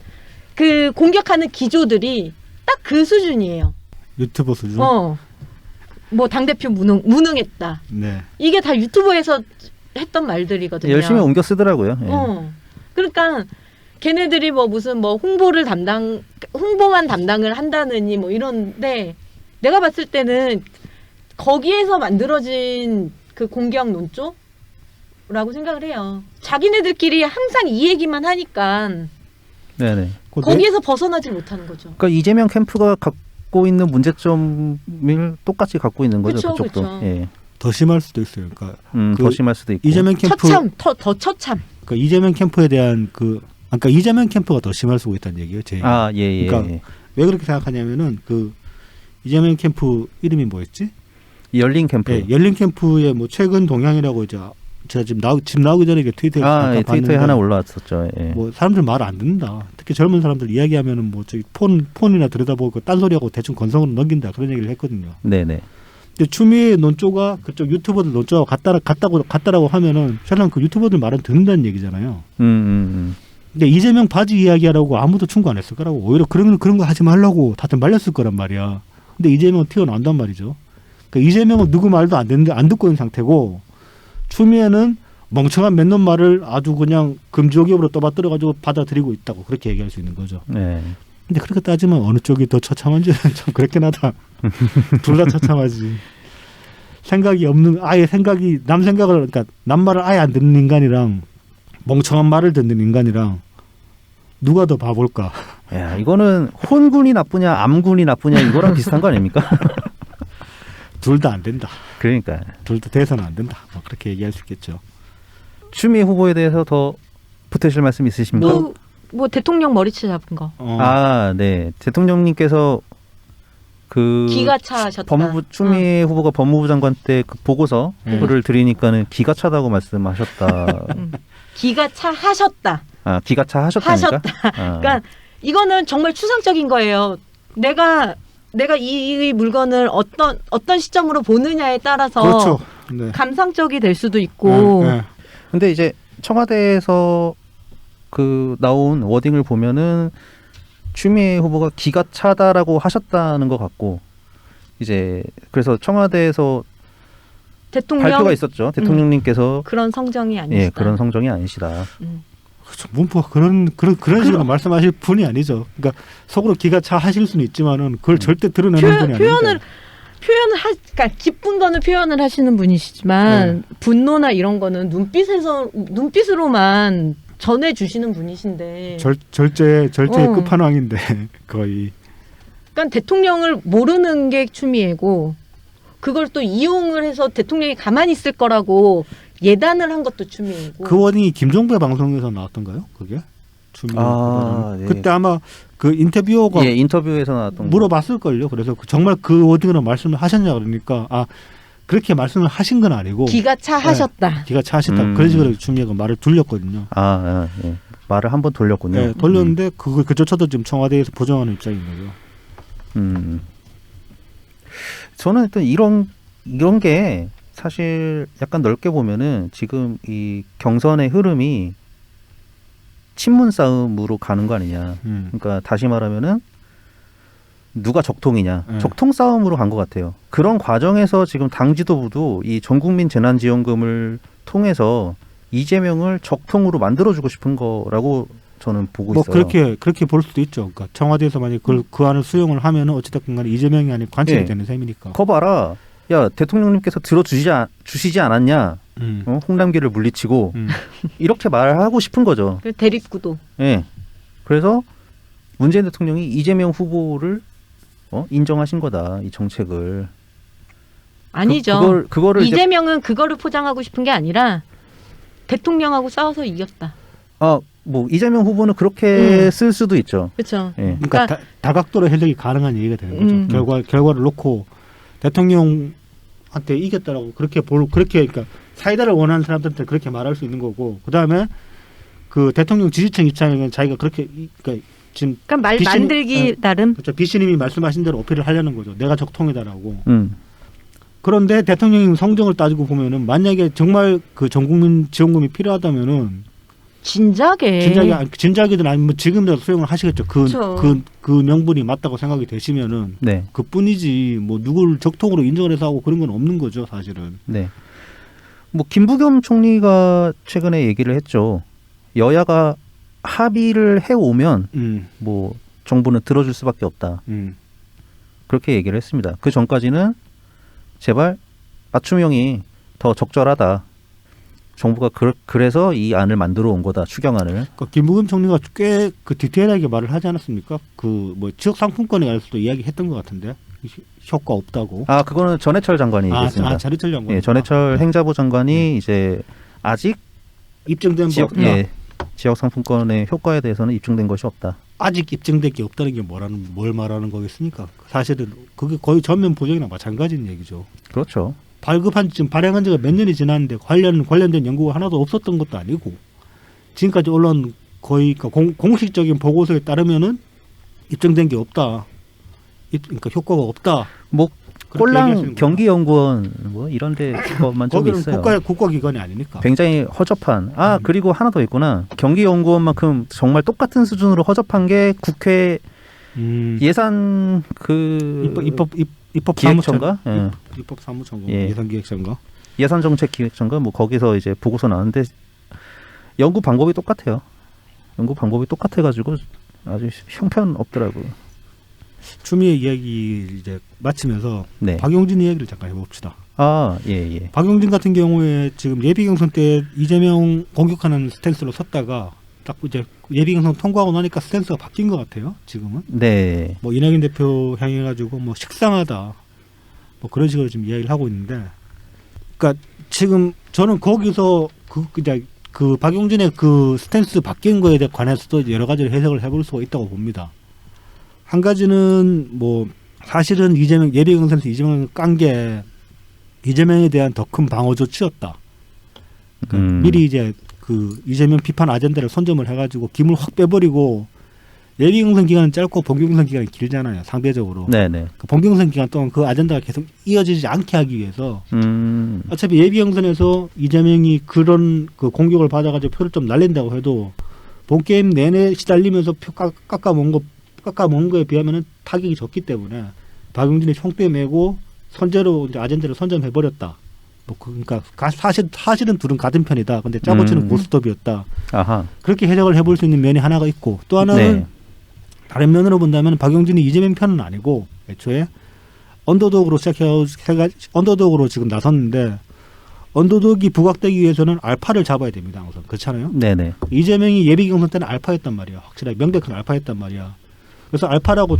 C: 그 공격하는 기조들이 딱 그 수준이에요.
B: 유튜버 수준.
C: 뭐 당대표 무능했다.
B: 네.
C: 이게 다 유튜브에서 했던 말들이거든요.
A: 열심히 옮겨 쓰더라고요. 예.
C: 그러니까 걔네들이 뭐 무슨 뭐 홍보만 담당을 한다느니 뭐 이런데 내가 봤을 때는 거기에서 만들어진 그 공격 논조라고 생각을 해요. 자기네들끼리 항상 이 얘기만 하니까
A: 네네.
C: 거기에서 벗어나질 못하는 거죠.
A: 그러니까 이재명 캠프가 갖고 있는 문제점을 똑같이 갖고 있는 거죠.
C: 그쵸,
A: 그쪽도.
C: 그쵸.
A: 예.
B: 더 심할 수도 있어요. 그러니까
A: 더 심할 수도 있고.
B: 이재명 캠프
C: 더 처참.
B: 그러니까 이재명 캠프에 대한 그러니까 이재명 캠프가 더 심할 수가 있다는 얘기예요. 제 얘기.
A: 아, 예.
B: 그러니까 왜 그렇게 생각하냐면은 그 이재명 캠프 이름이 뭐였지?
A: 열린 캠프.
B: 예, 열린 캠프의 뭐 최근 동향이라고 이제 제가 지금 나오기 전에 이게 트위터에 잠깐
A: 예, 트위터에
B: 봤는데
A: 하나 올라왔었죠. 예.
B: 뭐 사람들 말 안 듣는다. 특히 젊은 사람들 이야기하면은 뭐 저기 폰이나 들여다보고 딴소리하고 대충 건성으로 넘긴다 그런 얘기를 했거든요.
A: 네네.
B: 근데 추미애 논조가 그쪽 유튜버들 논조가 같다라고 하면은 사실은 그 유튜버들 말은 듣는다는 얘기잖아요. 근데 이재명 바지 이야기하라고 아무도 충고 안 했을 거라고. 오히려 그런 거 하지 말라고 다들 말렸을 거란 말이야. 근데 이재명은 튀어나온단 말이죠. 그러니까 이재명은 누구 말도 안 듣고 있는 상태고 추미애는 멍청한 맨놈 말을 아주 그냥 금지옥엽으로 떠받들어가지고 받아들이고 있다고 그렇게 얘기할 수 있는 거죠.
A: 네.
B: 근데 그렇게 따지면 어느 쪽이 더 처참한지는 좀 그렇긴 하다. 둘 다 처참하지. 생각이 없는 남 생각을 그러니까 남 말을 아예 안 듣는 인간이랑 멍청한 말을 듣는 인간이랑 누가 더 바볼까?
A: 야, 이거는 혼군이 나쁘냐 암군이 나쁘냐 이거랑 비슷한 거 아닙니까?
B: 둘 다 안 된다.
A: 그러니까
B: 둘 다 돼서는 안 된다. 뭐 그렇게 얘기할 수 있겠죠.
A: 추미애 후보에 대해서 더 보태실 말씀 있으십니까?
C: 또 뭐 대통령 머리채 잡은 거.
A: 아, 네. 대통령님께서 그
C: 기가 차셨다.
A: 법무부 추미애 후보가 법무부 장관 때 그 보고서를 드리니까는 기가 차다고 말씀하셨다.
C: 기가 차하셨다.
A: 아, 기가 차하셨다니까?
C: 그러니까 이거는 정말 추상적인 거예요. 내가 이 물건을 어떤 시점으로 보느냐에 따라서
B: 그렇죠. 네.
C: 감상적이 될 수도 있고.
B: 네.
A: 근데 이제 청와대에서 그 나온 워딩을 보면은 추미애 후보가 기가 차다라고 하셨다는 것 같고 이제 그래서 청와대에서
C: 대통령
A: 발표가 있었죠. 대통령님께서
C: 그런 성정이 아니시다.
A: 예, 그런 성정이 아니시다.
B: 그렇죠. 문구가 그런 식으로 말씀하실 분이 아니죠. 그러니까 속으로 기가 차 하실 수는 있지만은 그걸 절대 드러내는 분이 아니니까.
C: 그러니까 기쁜 거는 표현을 하시는 분이시지만 분노나 이런 거는 눈빛으로만 전해 주시는 분이신데.
B: 절제의 끝판왕인데 거의.
C: 그러니까 대통령을 모르는 게 추미애고 그걸 또 이용을 해서 대통령이 가만히 있을 거라고 예단을 한 것도 추미애고.
B: 그 워딩이 김종배 방송에서 나왔던가요? 그게? 추미애
A: 네.
B: 그때 아마 그 인터뷰어가
A: 인터뷰에서 나왔던
B: 물어봤을걸요. 그래서 정말 그 워딩으로 말씀을 하셨냐 그러니까 그렇게 말씀을 하신 건 아니고
C: 기가 차하셨다.
B: 기가 차하셨다 그런 식으로 주미애가 말을 돌렸거든요.
A: 예. 말을 한번 돌렸군요.
B: 네, 돌렸는데 그조차도 지금 청와대에서 부정하는 입장인 거죠.
A: 저는 또 이런 게 사실 약간 넓게 보면은 지금 이 경선의 흐름이 친문 싸움으로 가는 거 아니냐. 그러니까 다시 말하면은 누가 적통이냐. 적통 싸움으로 간 것 같아요. 그런 과정에서 지금 당 지도부도 이 전국민 재난지원금을 통해서 이재명을 적통으로 만들어주고 싶은 거라고 저는 보고
B: 뭐
A: 있어요.
B: 그렇게 볼 수도 있죠. 그러니까 청와대에서 만약 그 안을 수용을 하면은 어찌됐건 간에 이재명이 아닌 관철이
A: 예.
B: 되는 셈이니까.
A: 거 봐라. 야, 대통령님께서 주시지 않았냐. 홍남기를 물리치고 이렇게 말하고 싶은 거죠.
C: 그 대립구도.
A: 예. 그래서 문재인 대통령이 이재명 후보를 인정하신 거다. 이 정책을.
C: 아니죠.
A: 그거를
C: 이재명은 그거를 포장하고 싶은 게 아니라 대통령하고 싸워서 이겼다.
A: 뭐 이재명 후보는 그렇게 쓸 수도 있죠.
C: 그렇죠.
A: 예.
B: 그러니까 다각도로 해석이 가능한 얘기가 되는 거죠. 결과를 놓고 대통령한테 이겼다라고 그렇게 그러니까 사이다를 원하는 사람들한테 그렇게 말할 수 있는 거고, 그 다음에 그 대통령 지지층 입장에는 자기가 그렇게 그러니까 지금
C: 말 만들기 나름.
B: 그렇죠. 비씨님이 말씀하신 대로 어필을 하려는 거죠. 내가 적통이다라고. 그런데 대통령님 성정을 따지고 보면은 만약에 정말 그 전국민 지원금이 필요하다면은 진작이든 아니면 지금이라도 수용을 하시겠죠. 그 명분이 맞다고 생각이 되시면은
A: 네.
B: 그뿐이지 뭐 누구를 적통으로 인정을 해서 하고 그런 건 없는 거죠, 사실은.
A: 네. 뭐 김부겸 총리가 최근에 얘기를 했죠. 여야가 합의를 해오면 뭐 정부는 들어줄 수밖에 없다. 그렇게 얘기를 했습니다. 그 전까지는 제발 맞춤형이 더 적절하다. 정부가 그래서 이 안을 만들어 온 거다. 추경안을.
B: 그러니까 김부겸 총리가 꽤 그 디테일하게 말을 하지 않았습니까? 그 뭐 지역 상품권에 관해서도 이야기했던 것 같은데 효과 없다고.
A: 그거는 전해철 장관이 얘기했습니다.
B: 전해철 장관.
A: 예, 전해철 행자부 장관이 이제 아직
B: 입증된 거 없다.
A: 지역 상품권의 효과에 대해서는 입증된 것이 없다.
B: 아직 입증된 게 없다는 게 뭘 말하는 거겠습니까? 사실은 그게 거의 전면 부정이나 마찬가지인 얘기죠.
A: 그렇죠.
B: 지금 발행한 지가 몇 년이 지났는데 관련된 연구가 하나도 없었던 것도 아니고 지금까지 올라온 거의 공식적인 보고서에 따르면은 입증된 게 없다. 그러니까 효과가 없다.
A: 뭐 꼴랑 경기연구원 뭐 이런데 그것만 좀 있어요.
B: 국가기관이 아니니까.
A: 굉장히 허접한. 그리고 하나 더 있구나. 경기연구원만큼 정말 똑같은 수준으로 허접한 게 국회 예산 입법기획처인가?
B: 입법사무처인가? 예산기획처인가?
A: 예산정책기획처인가? 뭐 거기서 이제 보고서 나왔는데 연구 방법이 똑같아요. 연구 방법이 똑같아가지고 아주 형편없더라고요.
B: 추미애 이야기 이제 마치면서 박용진 이야기를 잠깐 해봅시다.
A: 예.
B: 박용진 같은 경우에 지금 예비경선 때 이재명 공격하는 스탠스로 섰다가 딱 이제 예비경선 통과하고 나니까 스탠스가 바뀐 것 같아요. 지금은.
A: 네.
B: 뭐 이낙연 대표 향해가지고 뭐 식상하다. 뭐 그런 식으로 지금 이야기를 하고 있는데, 그러니까 지금 저는 거기서 그 박용진의 그 스탠스 바뀐 거에 관해서도 여러 가지를 해석을 해볼 수가 있다고 봅니다. 한 가지는 뭐 사실은 예비경선에서 이재명을 깐 게 이재명에 대한 더 큰 방어 조치였다. 그러니까 미리 이제 그 이재명 비판 아젠다를 선점을 해가지고 김을 확 빼버리고 예비경선 기간은 짧고 본경선 기간이 길잖아요. 상대적으로.
A: 네네.
B: 그 본경선 기간 동안 그 아젠다가 계속 이어지지 않게 하기 위해서 어차피 예비경선에서 이재명이 그런 그 공격을 받아가지고 표를 좀 날린다고 해도 본 게임 내내 시달리면서 표 깎아먹은 거에 비하면은 타격이 적기 때문에 박용진이 총대 메고 선제로 이제 아젠다를 선점해버렸다. 뭐 그러니까 사실은 둘은 같은 편이다. 근데 짜고치는 고스톱이었다. 그렇게 해석을 해볼 수 있는 면이 하나가 있고, 또 하나는 다른 면으로 본다면 박용진이 이재명 편은 아니고 애초에 언더독으로 언더독으로 지금 나섰는데 언더독이 부각되기 위해서는 알파를 잡아야 됩니다. 우선 그렇잖아요.
A: 네네.
B: 이재명이 예비경선 때는 알파였단 말이야. 확실하게 명백한 알파였단 말이야. 그래서 알파라고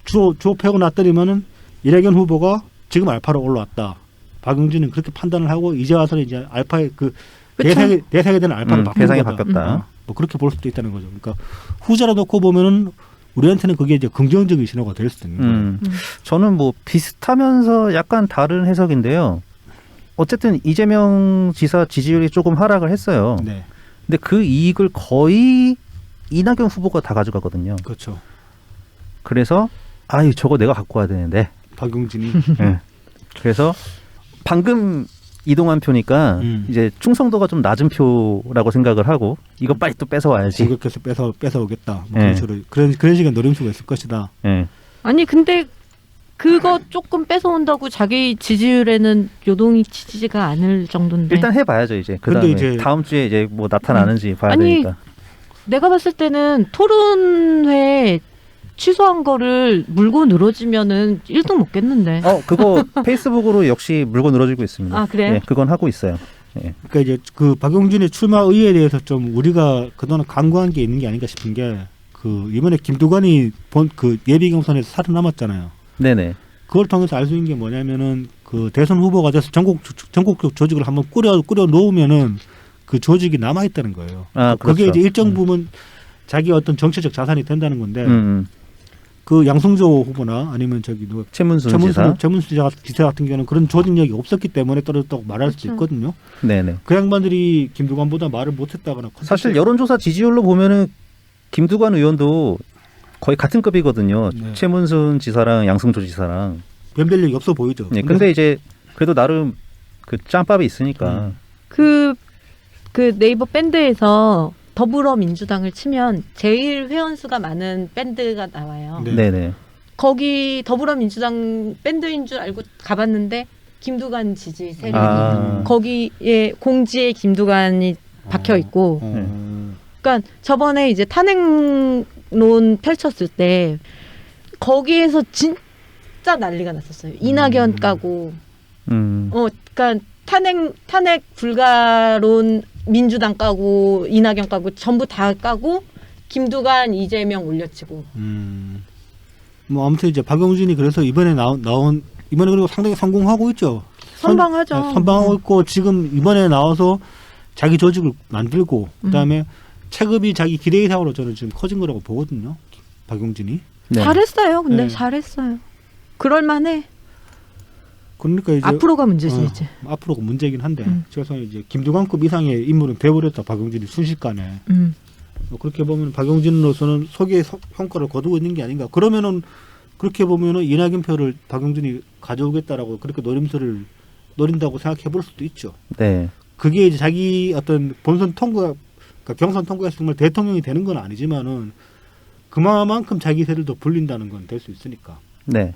B: 주로 패고 놨더니면은 이낙연 후보가 지금 알파로 올라왔다. 박용진은 그렇게 판단을 하고 이제 와서는 이제 알파의 대상에 대한 알파를 바꾼
A: 대상이
B: 거다.
A: 바뀌었다.
B: 뭐 그렇게 볼 수도 있다는 거죠. 그러니까 후자로 놓고 보면은 우리한테는 그게 이제 긍정적인 신호가 될 수도 있는 거예요.
A: 저는 뭐 비슷하면서 약간 다른 해석인데요. 어쨌든 이재명 지사 지지율이 조금 하락을 했어요.
B: 네,
A: 근데 그 이익을 거의 이낙연 후보가 다 가져가거든요.
B: 그렇죠.
A: 그래서 아유 저거 내가 갖고 와야 되는데.
B: 박용진이
A: 네. 그래서 방금 이동한 표니까 이제 충성도가 좀 낮은 표라고 생각을 하고 이거 빨리 또 뺏어와야지.
B: 공격해서 뺏어오겠다. 뭐
A: 네.
B: 그런 식의 노림수가 있을 것이다.
A: 네.
C: 아니 근데 그거 조금 뺏어온다고 자기 지지율에는 요동이 치지가 않을 정도인데.
A: 일단 해봐야죠 이제.
B: 근데
A: 그다음에
B: 이제-
A: 다음 주에 이제 뭐 나타나는지 봐야
C: 아니,
A: 되니까.
C: 내가 봤을 때는 토론회 취소한 거를 물고 늘어지면은 1등 먹겠는데.
A: 그거 페이스북으로 역시 물고 늘어지고 있습니다.
C: 아, 그래요?
A: 네, 그건 하고 있어요. 네.
B: 그러니까 이제 그 박용진의 출마 의의에 대해서 좀 우리가 그동안 간과한 게 있는 게 아닌가 싶은 게 그 이번에 김두관이 그 예비 경선에서 살아남았잖아요.
A: 네네.
B: 그걸 통해서 알 수 있는 게 뭐냐면은 그 대선 후보가 돼서 전국적 조직을 한번 꾸려 놓으면은 그 조직이 남아 있다는 거예요.
A: 아,
B: 그게
A: 그렇죠.
B: 이제 일정 부분 자기 어떤 정치적 자산이 된다는 건데
A: 음.
B: 그 양승조 후보나 아니면 저기 누가
A: 최문순 지사.
B: 최문수 지사 같은 경우는 그런 조직력이 없었기 때문에 떨어졌다고 말할 수도
C: 그렇죠.
B: 있거든요.
A: 네네.
B: 그 양반들이 김두관보다 말을 못했다거나
A: 사실 여론조사 지지율로 보면은 김두관 의원도 거의 같은 급이거든요.
B: 네.
A: 최문순 지사랑 양승조 지사랑.
B: 변별력이 없어 보이죠.
A: 네, 근데 이제 그래도 나름 그 짬밥이 있으니까.
C: 그 네이버 밴드에서 더불어민주당을 치면 제일 회원수가 많은 밴드가 나와요.
B: 네.
A: 네네.
C: 거기 더불어민주당 밴드인 줄 알고 가봤는데 김두관 지지 세력이
A: 아.
C: 거기에 공지에 김두관이 박혀 있고, 그러니까 저번에 이제 탄핵론 펼쳤을 때 거기에서 진짜 난리가 났었어요. 이낙연 까고, 그러니까 탄핵 불가론 민주당 까고 이낙연 까고 전부 다 까고 김두관 이재명 올려치고.
B: 뭐 아무튼 이제 박용진이 그래서 이번에 나온 이번에 그리고 상당히 성공하고 있죠.
C: 선방하죠.
B: 선방하고 있고 지금 이번에 나와서 자기 조직을 만들고 그다음에 체급이 자기 기대 이상으로 저는 지금 커진 거라고 보거든요. 박용진이.
A: 네.
C: 잘했어요. 근데
B: 네.
C: 잘했어요. 그럴만해.
B: 그러니까 이제
C: 앞으로가 문제지 이제.
B: 앞으로가 문제긴 한데 그래서 이제 김두관급 이상의 인물은 돼버렸다. 박용진이 순식간에. 그렇게 보면 박용진으로서는 소기의 성과를 거두고 있는 게 아닌가. 그러면은 그렇게 보면은 이낙연 표를 박용진이 가져오겠다라고 그렇게 노림수를 노린다고 생각해 볼 수도 있죠.
A: 네.
B: 그게 이제 자기 어떤 본선 통과, 그러니까 경선 통과해서 정말 대통령이 되는 건 아니지만은 그만큼 자기 세를 더 불린다는 건 될 수 있으니까.
A: 네.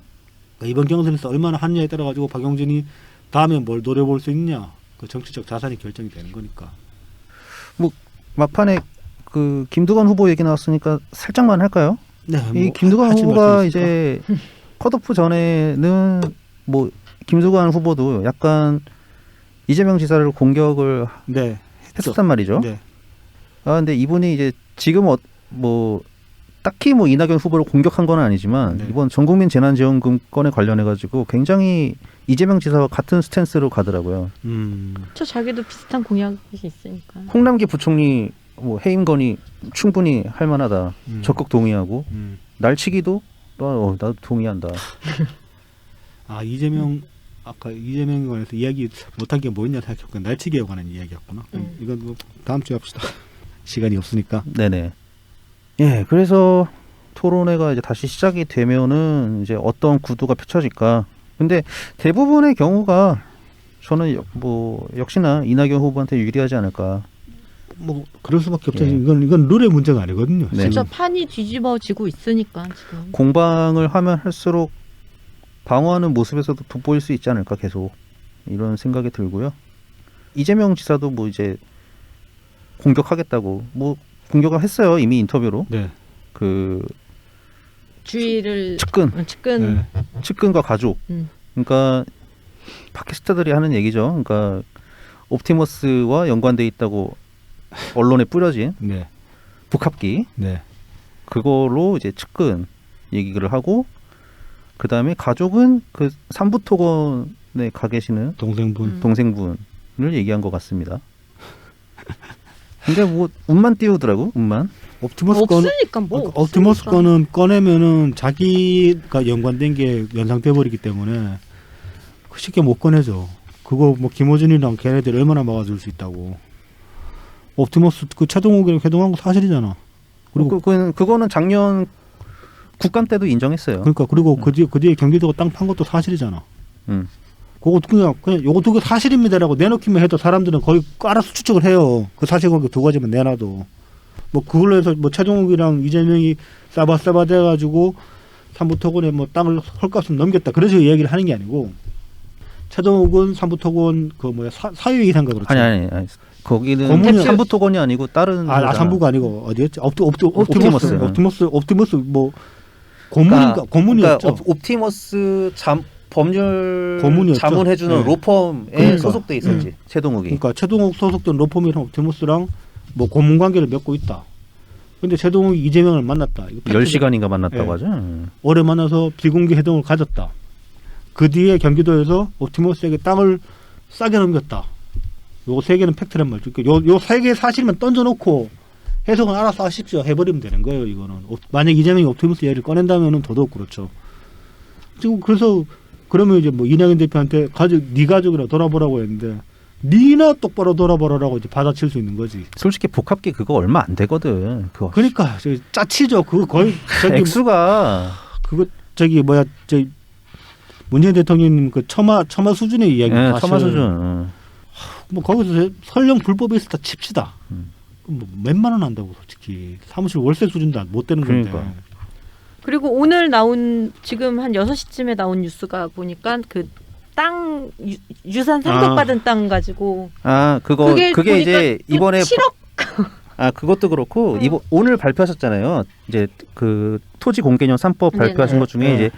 B: 그러니까 이번 경선에서 얼마나 하느냐에 따라 가지고 박용진이 다음에 뭘 노려볼 수 있냐, 그 정치적 자산이 결정이 되는 거니까.
A: 뭐 막판에 그 김두관 후보 얘기 나왔으니까 살짝만 할까요?
B: 네,
A: 이 김두관
B: 하실
A: 후보가
B: 말씀 있을까?
A: 이제 컷오프 전에는 뭐 김두관 후보도 약간 이재명 지사를 공격을
B: 네,
A: 했었단 말이죠.
B: 네,
A: 근데 이분이 이제 지금 뭐 딱히 뭐 이낙연 후보를 공격한 건 아니지만
B: 네.
A: 이번 전국민 재난지원금 건에 관련해 가지고 굉장히 이재명 지사와 같은 스탠스로 가더라고요.
C: 저 자기도 비슷한 공약이 있으니까.
A: 홍남기 부총리 뭐 해임 건이 충분히 할 만하다. 적극 동의하고 날치기도 나도 동의한다.
B: 아 이재명 아까 이재명에 관해서 이야기 못한 게 뭐였냐 생각해보니까 날치기에 관한 이야기였구나. 이건 뭐 다음 주에 합시다. 시간이 없으니까.
A: 네네. 예, 그래서 토론회가 이제 다시 시작이 되면은 이제 어떤 구도가 펼쳐질까. 근데 대부분의 경우가 저는 뭐 역시나 이낙연 후보한테 유리하지 않을까.
B: 뭐 그럴 수밖에 없죠.
A: 예.
B: 이건 룰의 문제가 아니거든요.
A: 네.
C: 진짜 판이 뒤집어지고 있으니까 지금.
A: 공방을 하면 할수록 방어하는 모습에서도 돋보일 수 있지 않을까 계속 이런 생각이 들고요. 이재명 지사도 뭐 이제 공격하겠다고 뭐 공격을 했어요. 이미 인터뷰로.
B: 네.
A: 그
C: 주의를
A: 측근
C: 측근.
B: 네.
A: 측근과 가족. 그러니까 팟캐스트들이 하는 얘기죠. 그러니까 옵티머스와 연관돼 있다고 언론에 뿌려진
B: 네.
A: 북합기
B: 네.
A: 그걸로 이제 측근 얘기를 하고 그 다음에 가족은 그 삼부토건에 가 계시는
B: 동생분.
A: 동생분을 얘기한 것 같습니다. 근데 뭐 운만 띄우더라고 운만.
B: 옵티머스 건
C: 없으니까 뭐.
B: 옵티머스
C: 없으니까.
B: 거는 꺼내면은 자기가 연관된 게 연상돼 버리기 때문에 쉽게 못 꺼내죠. 그거 뭐 김호준이랑 걔네들 얼마나 막아줄 수 있다고. 옵티머스 그 최동욱이랑 회동한 거 사실이잖아. 그리고
A: 그거는 작년 국감 때도 인정했어요.
B: 그러니까 그리고 그 뒤에 경기도가 땅 판 것도 사실이잖아. 그거 그냥 요거 두 개 사실입니다라고 내놓기만 해도 사람들은 거의 알아서 추측을 해요. 그 사실관계 두 가지만 내놔도 뭐 그걸로 해서 뭐 최동욱이랑 이재명이 싸바싸바 돼가지고 삼부토건에 뭐 땅을 헐값을 넘겼다. 그래서 얘기를 하는 게 아니고 최동욱은 삼부토건 그 뭐야 사유이사인가 그렇죠.
A: 아니 거기는
B: 고문이-
A: 삼부토건이 아니고 다른
B: 삼부가 아니고 어디였지?
A: 옵티머스.
B: 옵티머스 뭐 고문인가 고문이었죠.
A: 그러니까 옵티머스 법률
B: 고문이었죠.
A: 자문해주는
B: 네.
A: 로펌에
B: 그러니까.
A: 소속돼 있었지 최동욱이.
B: 그러니까 최동욱 소속된 로펌이랑 옵티머스랑 뭐 고문 관계를 맺고 있다. 근데 최동욱이 이재명을 만났다. 이거
A: 10시간인가 만났다고
B: 네.
A: 하죠.
B: 오래 만나서 비공개 회동을 가졌다. 그 뒤에 경기도에서 옵티머스에게 땅을 싸게 넘겼다. 요거 세 개는 팩트란 말이죠. 요 세 개 사실만 던져놓고 해석은 알아서 하십시오. 해버리면 되는 거예요. 이거는 만약 이재명이 옵티머스 얘기를 꺼낸다면은 더더욱 그렇죠. 지금 그래서 그러면 이제 뭐 이낙연 대표한테 네 가족이라 돌아보라고 했는데 니나 똑바로 돌아보라라고 이제 받아칠 수 있는 거지.
A: 솔직히 복합기 그거 얼마 안 되거든. 그거
B: 그러니까 짜치죠. 그거 거의 저기
A: 액수가
B: 그거 저기 뭐야 저 문재인 대통령님 그 처마 수준의 이야기.
A: 예, 처마 수준.
B: 뭐 거기서 설령 불법이 있었다 칩시다. 그럼 뭐 몇만 원 한다고 솔직히 사무실 월세 수준도 못 되는 건데.
A: 그러니까.
C: 그리고 오늘 나온 지금 한 6시쯤에 나온 뉴스가 보니까 그 땅 유산 상속받은 땅 가지고
A: 그게 이제 이번에
C: 7억
A: 그것도 그렇고
C: 응.
A: 오늘 발표하셨잖아요. 이제 그 토지 공개념 3법 발표하신
C: 네네.
A: 것 중에
B: 네.
A: 이제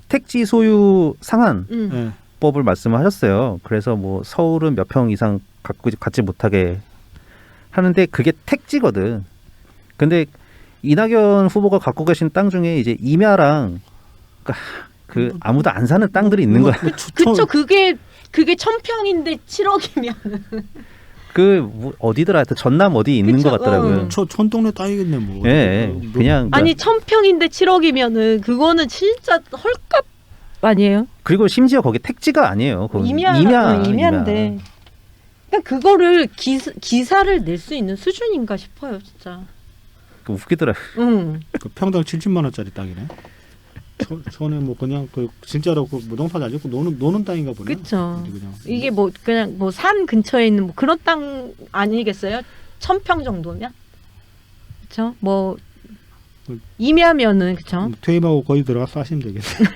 A: 택지 소유 상한
B: 예.
A: 법을 말씀을 하셨어요. 그래서 뭐 서울은 몇 평 이상 갖지 못하게 하는데 그게 택지거든. 근데 이낙연 후보가 갖고 계신 땅 중에 이제 임야랑 그 아무도 안 사는 땅들이 있는 거야.
C: 그쵸 그게 1000평인데 7억이면
A: 뭐 어디더라? 하여튼 전남 어디 있는
C: 그쵸,
A: 것 같더라고요.
B: 촌동네 땅이겠네 뭐.
A: 예, 그냥
C: 아니 1000평인데 7억이면은 그거는 진짜 헐값 아니에요?
A: 그리고 심지어 거기 택지가 아니에요. 거기
C: 임야인데 그러니까 그거를 기사를 낼 수 있는 수준인가 싶어요 진짜.
A: 웃기더라.
C: 응.
B: 그 평당 70만 원짜리 땅이네. 촌에 뭐 그냥 그 진짜로 그 무동산 안 짓고 노는 땅인가 보네.
C: 그쵸.
B: 그냥.
C: 이게 뭐 그냥 뭐 산 근처에 있는 뭐 그런 땅 아니겠어요? 1000평 정도면? 그쵸? 뭐 임야면은 그쵸?
B: 퇴임하고 거기 들어가서 사시면 되겠어요.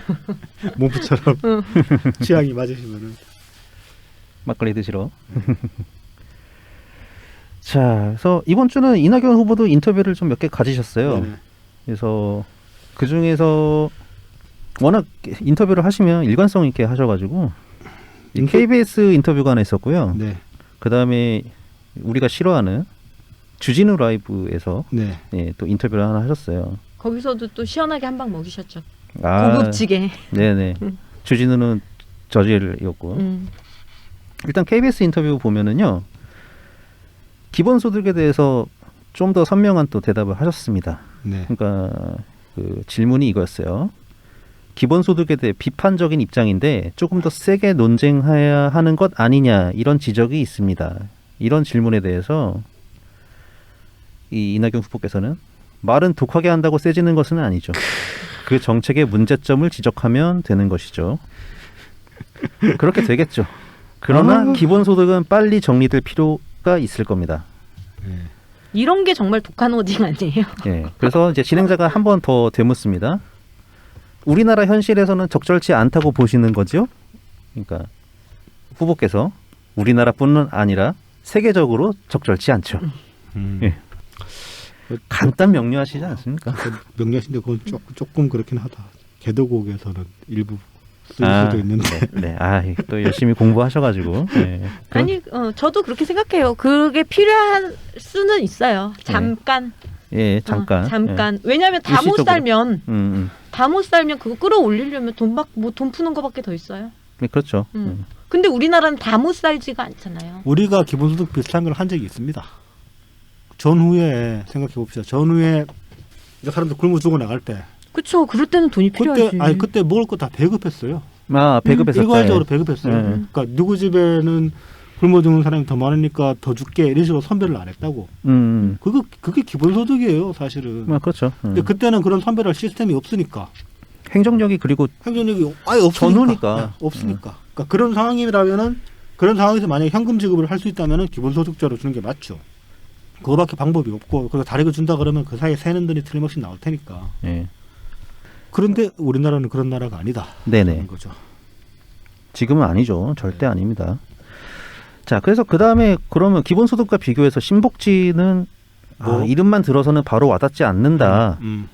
B: 몸부처럼 취향이 맞으시면은.
A: 막걸리 드시러. 자, 그래서 이번 주는 이낙연 후보도 인터뷰를 좀 몇 개 가지셨어요.
B: 네네.
A: 그래서 그 중에서 워낙 인터뷰를 하시면 일관성 있게 하셔가지고 KBS 인터뷰가 하나 있었고요.
B: 네.
A: 그 다음에 우리가 싫어하는 주진우 라이브에서
B: 네.
A: 또 인터뷰를 하나 하셨어요.
C: 거기서도 또 시원하게 한 방 먹이셨죠.
A: 아,
C: 고급지게.
A: 네네. 주진우는 저질이었고. 일단 KBS 인터뷰 보면은요. 기본소득에 대해서 좀 더 선명한 또 대답을 하셨습니다.
B: 네.
A: 그러니까 그 질문이 이거였어요. 기본소득에 대해 비판적인 입장인데 조금 더 세게 논쟁해야 하는 것 아니냐 이런 지적이 있습니다. 이런 질문에 대해서 이 이낙연 후보께서는 말은 독하게 한다고 세지는 것은 아니죠. 그 정책의 문제점을 지적하면 되는 것이죠. 그렇게 되겠죠. 그러나 기본소득은 빨리 정리될 필요가 있을 겁니다.
B: 네.
C: 이런 게 정말 독한 오딩 아니에요?
A: 예. 그래서 이제 진행자가 한 번 더 되묻습니다. 우리나라 현실에서는 적절치 않다고 보시는 거죠? 그러니까 후보께서 우리나라뿐만 아니라 세계적으로 적절치 않죠. 예. 간단 명료하시지 않습니까?
B: 명료하신데 그건 조금 그렇긴 하다. 개도국에서는 일부 쓸 수도 있는데.
A: 네. 또 열심히 공부하셔가지고. 네.
C: 아니, 저도 그렇게 생각해요. 그게 필요한 수는 있어요. 잠깐.
A: 예, 잠깐.
C: 잠깐. 왜냐하면 다 못
A: 일시적으로.
C: 살면 다 못 살면 그거 끌어올리려면 돈 푸는 거밖에 더 있어요.
A: 네, 그렇죠.
C: 근데 우리나라는 다 못 살지가 않잖아요.
B: 우리가 기본소득 비슷한 걸 한 적이 있습니다. 전후에 생각해 봅시다. 전후에 사람들 굶어 죽어 나갈 때
C: 그렇죠. 그럴 때는 돈이 필요하지.
B: 그때 먹을 거 다 배급했어요.
A: 배급했었죠.
B: 일괄적으로
A: 예.
B: 배급했어요.
A: 네.
B: 그러니까 누구 집에는 굶어 죽는 사람이 더 많으니까 더 줄게 이런 식으로 선별을 안 했다고. 그게 기본소득이에요, 사실은.
A: 그렇죠.
B: 근데 그때는 그런 선별할 시스템이 없으니까.
A: 행정력이 그리고
B: 행정력이 아예 없으니까.
A: 전후니까.
B: 네, 없으니까. 그러니까 그런 상황이라면은 그런 상황에서 만약에 현금 지급을 할 수 있다면은 기본소득자로 주는 게 맞죠. 그거밖에 방법이 없고 그리고 다르게 준다 그러면 그 사이에 새는 돈이 틀림없이 나올 테니까.
A: 예.
B: 그런데 우리나라는 그런 나라가 아니다.
A: 네네.
B: 그런 거죠.
A: 지금은 아니죠. 절대 아닙니다. 자, 그래서 그 다음에 그러면 기본소득과 비교해서 신복지는
B: 뭐?
A: 이름만 들어서는 바로 와닿지 않는다.
B: 음.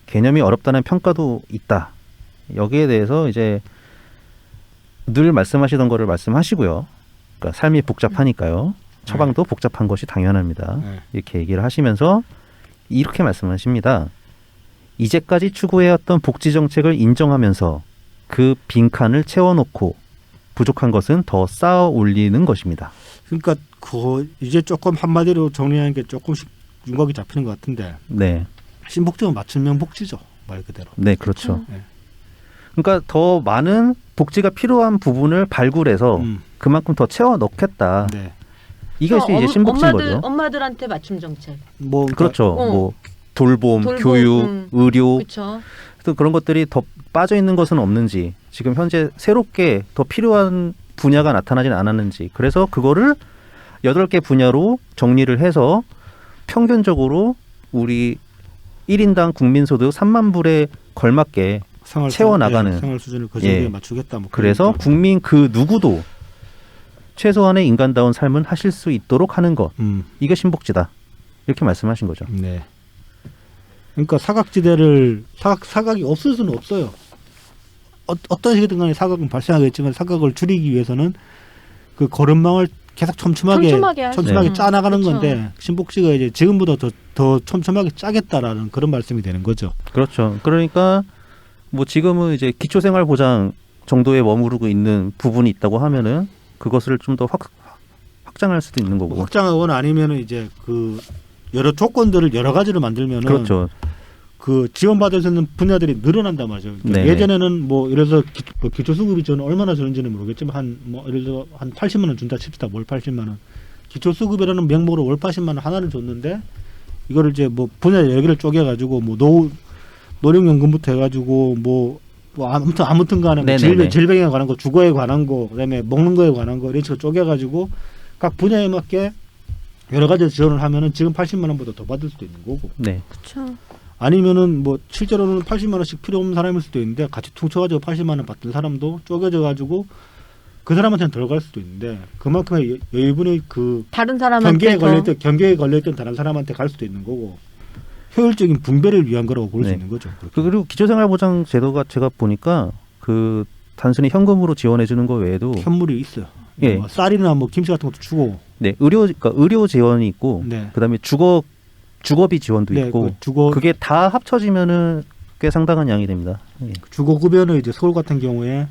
A: 개념이 어렵다는 평가도 있다. 여기에 대해서 이제 늘 말씀하시던 거를 말씀하시고요. 그러니까 삶이 복잡하니까요. 처방도 복잡한 것이 당연합니다.
B: 네.
A: 이렇게 얘기를 하시면서 이렇게 말씀하십니다. 이제까지 추구해왔던 복지정책을 인정하면서 그 빈칸을 채워놓고 부족한 것은 더 쌓아 올리는 것입니다.
B: 그러니까 이제 조금 한마디로 정리하는 게 조금씩 윤곽이 잡히는 것 같은데
A: 네,
B: 신복지는 맞춤형 복지죠, 말 그대로.
A: 네, 그렇죠.
B: 네.
A: 그러니까 더 많은 복지가 필요한 부분을 발굴해서 그만큼 더 채워 넣겠다.
B: 네.
A: 이것이 이제 신복지인 거죠.
C: 엄마들한테 맞춤 정책.
B: 뭐
A: 그렇죠. 뭐 돌봄, 교육, 의료,
C: 그렇죠.
A: 또 그런 것들이 더 빠져 있는 것은 없는지, 지금 현재 새롭게 더 필요한 분야가 나타나진 않았는지, 그래서 그거를 8개 분야로 정리를 해서 평균적으로 우리 1인당 국민소득 3만 불에 걸맞게 채워나가는,
B: 생활 수준을 그 정도에
A: 예.
B: 맞추겠다. 뭐
A: 그래서
B: 그런
A: 국민 그 누구도 최소한의 인간다운 삶을 하실 수 있도록 하는 것, 이게 신복지다. 이렇게 말씀하신 거죠.
B: 네. 그러니까 사각지대를 사각이 없을 수는 없어요. 어떤 식이든 간에 사각은 발생하겠지만 사각을 줄이기 위해서는 그 걸음망을 계속 촘촘하게
C: 네.
B: 짜나가는
C: 그쵸.
B: 건데 신복지가 이제 지금보다 더 촘촘하게 짜겠다라는 그런 말씀이 되는 거죠.
A: 그렇죠. 그러니까 뭐 지금은 이제 기초생활보장 정도에 머무르고 있는 부분이 있다고 하면은 그것을 좀 더 확장할 수도 있는 거고.
B: 확장하거나 아니면은 이제 그 여러 조건들을 여러 가지로 만들면은
A: 그렇죠.
B: 그 지원받을 수 있는 분야들이 늘어난단 말이죠. 그러니까 예전에는 뭐 예를 들어서 기초수급이 저는 얼마나 주는지는 모르겠지만 예를 들어 한 80만 원 준다 칩시다. 월 80만 원. 기초수급이라는 명목으로 월 80만 원 하나를 줬는데 이거를 이제 뭐 분야 여러 개를 쪼개 가지고 뭐 노령연금부터 해가지고 뭐 아무튼 간에 뭐 질병에 관한 거, 주거에 관한 거, 그다음에 먹는 거에 관한 거 이런 식으로 쪼개가지고 각 분야에 맞게 여러 가지 지원을 하면은 지금 80만 원보다 더 받을 수도 있는 거고.
A: 네.
C: 그렇죠.
B: 아니면은 뭐 실제로는 80만 원씩 필요 없는 사람일 수도 있는데 같이 퉁쳐가지고 80만 원 받던 사람도 쪼개져가지고 그 사람한테는 덜 갈 수도 있는데 그만큼의 여유분이 그
C: 다른 사람한테
B: 경계에 걸려있던 다른 사람한테 갈 수도 있는 거고. 효율적인 분배를 위한 거라고 볼 수 있는 거죠. 그렇게.
A: 그리고 기초생활보장 제도가 제가 보니까 그 단순히 현금으로 지원해 주는 거 외에도
B: 현물이 있어요.
A: 예.
B: 뭐 쌀이나 뭐 김치 같은 것도 주고.
A: 네, 의료 지원이 있고,
B: 네.
A: 그다음에 주거비 지원도
B: 네,
A: 있고,
B: 그
A: 그게 다 합쳐지면은 꽤 상당한 양이 됩니다. 예.
B: 주거급여는 이제 서울 같은 경우에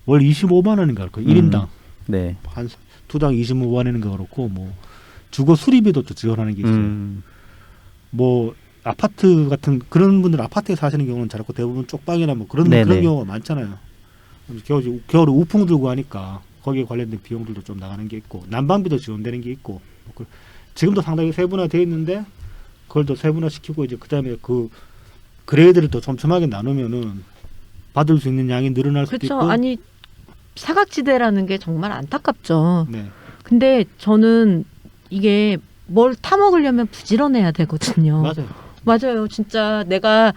B: 월 25만 원인가 그렇고 1인당
A: 네.
B: 한 두 당 25만 원인가 그렇고 뭐 주거 수리비도 또 지원하는 게 있어요. 뭐 아파트 같은 그런 분들 아파트에 사시는 경우는 잘 없고 대부분 쪽방이나 뭐 그런 경우가 많잖아요. 겨울에 우풍 들고 하니까 거기에 관련된 비용들도 좀 나가는 게 있고 난방비도 지원되는 게 있고 지금도 상당히 세분화되어 있는데 그걸 더 세분화시키고 이제 그다음에 그 그레이드를 더 촘촘하게 나누면은 받을 수 있는 양이 늘어날 수도
C: 그렇죠.
B: 있고.
C: 아니 사각지대라는 게 정말 안타깝죠.
B: 네.
C: 근데 저는 이게 뭘 타먹으려면 부지런해야 되거든요. 맞아요. 진짜 내가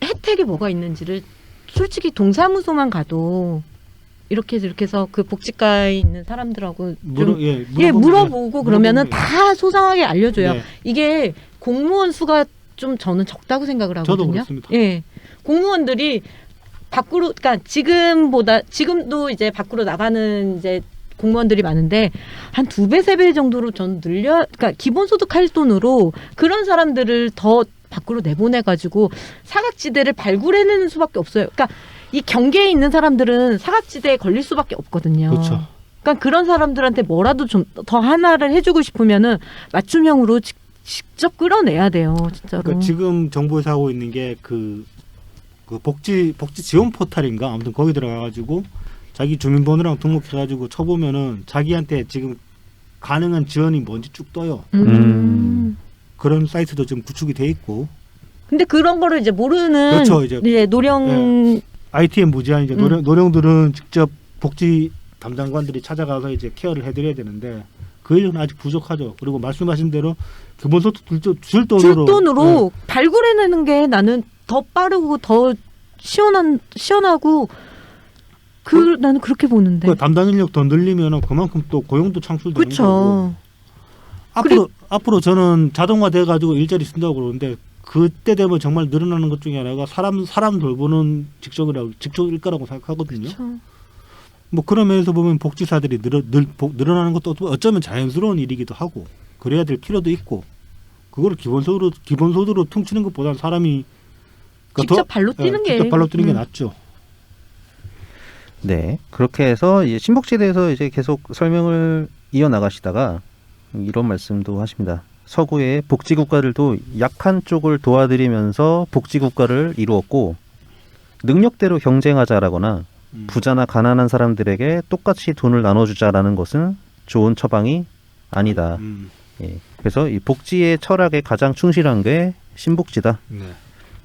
C: 혜택이 뭐가 있는지를 솔직히 동사무소만 가도 이렇게 해서 그 복지과에 있는 사람들하고 물어보고 그러면은 다 소상하게 알려줘요.
B: 네.
C: 이게 공무원 수가 좀 저는 적다고 생각을 하거든요.
B: 저도 그렇습니다.
C: 예, 공무원들이 밖으로, 그러니까 지금도 이제 밖으로 나가는 이제 공무원들이 많은데 한 2배, 3배 정도로 전 그러니까 기본소득 할 돈으로 그런 사람들을 더 밖으로 내보내가지고 사각지대를 발굴해내는 수밖에 없어요. 그러니까 이 경계에 있는 사람들은 사각지대에 걸릴 수밖에 없거든요.
B: 그렇죠.
C: 그러니까 그런 사람들한테 뭐라도 좀 더 하나를 해주고 싶으면은 맞춤형으로 직접 끌어내야 돼요, 진짜로.
B: 그러니까 지금 정부에서 하고 있는 게 그 그 복지 지원 포털인가 아무튼 거기 들어가가지고 자기 주민번호랑 등록해가지고 쳐보면은 자기한테 지금 가능한 지원이 뭔지 쭉 떠요. 그런 사이트도 지금 구축이 돼 있고.
C: 근데 그런 거를 이제 모르는
B: 그렇죠, 이제.
C: 노령
B: ITM 무제한 이제 노령들은 직접 복지 담당관들이 찾아가서 이제 케어를 해드려야 되는데 그 일은 아직 부족하죠. 그리고 말씀하신 대로 기본소득 줄 돈으로
C: 발굴해내는 게 나는 더 빠르고 더 시원하고 나는 그렇게 보는데.
B: 그 담당 인력 더 늘리면 그만큼 또 고용도 창출되는 거고.
C: 그렇죠.
B: 앞으로 저는 자동화돼 가지고 일자리 쓴다고 그러는데 그때 되면 정말 늘어나는 것 중에 하나가 사람 돌보는 직종일 거라고 생각하거든요.
C: 그쵸.
B: 뭐 그런 면에서 보면 복지사들이 늘어나는 것도 어쩌면 자연스러운 일이기도 하고 그래야 될 필요도 있고 그거를 기본소득으로 퉁치는 것보다는 사람이
C: 직접 발로 뛰는 게
B: 낫죠.
A: 네, 그렇게 해서 이제 신복지에 대해서 이제 계속 설명을 이어나가시다가 이런 말씀도 하십니다. 서구의 복지국가들도 약한 쪽을 도와드리면서 복지국가를 이루었고 능력대로 경쟁하자라거나 부자나 가난한 사람들에게 똑같이 돈을 나눠주자라는 것은 좋은 처방이 아니다. 예, 그래서 이 복지의 철학에 가장 충실한 게 신복지다.
B: 네.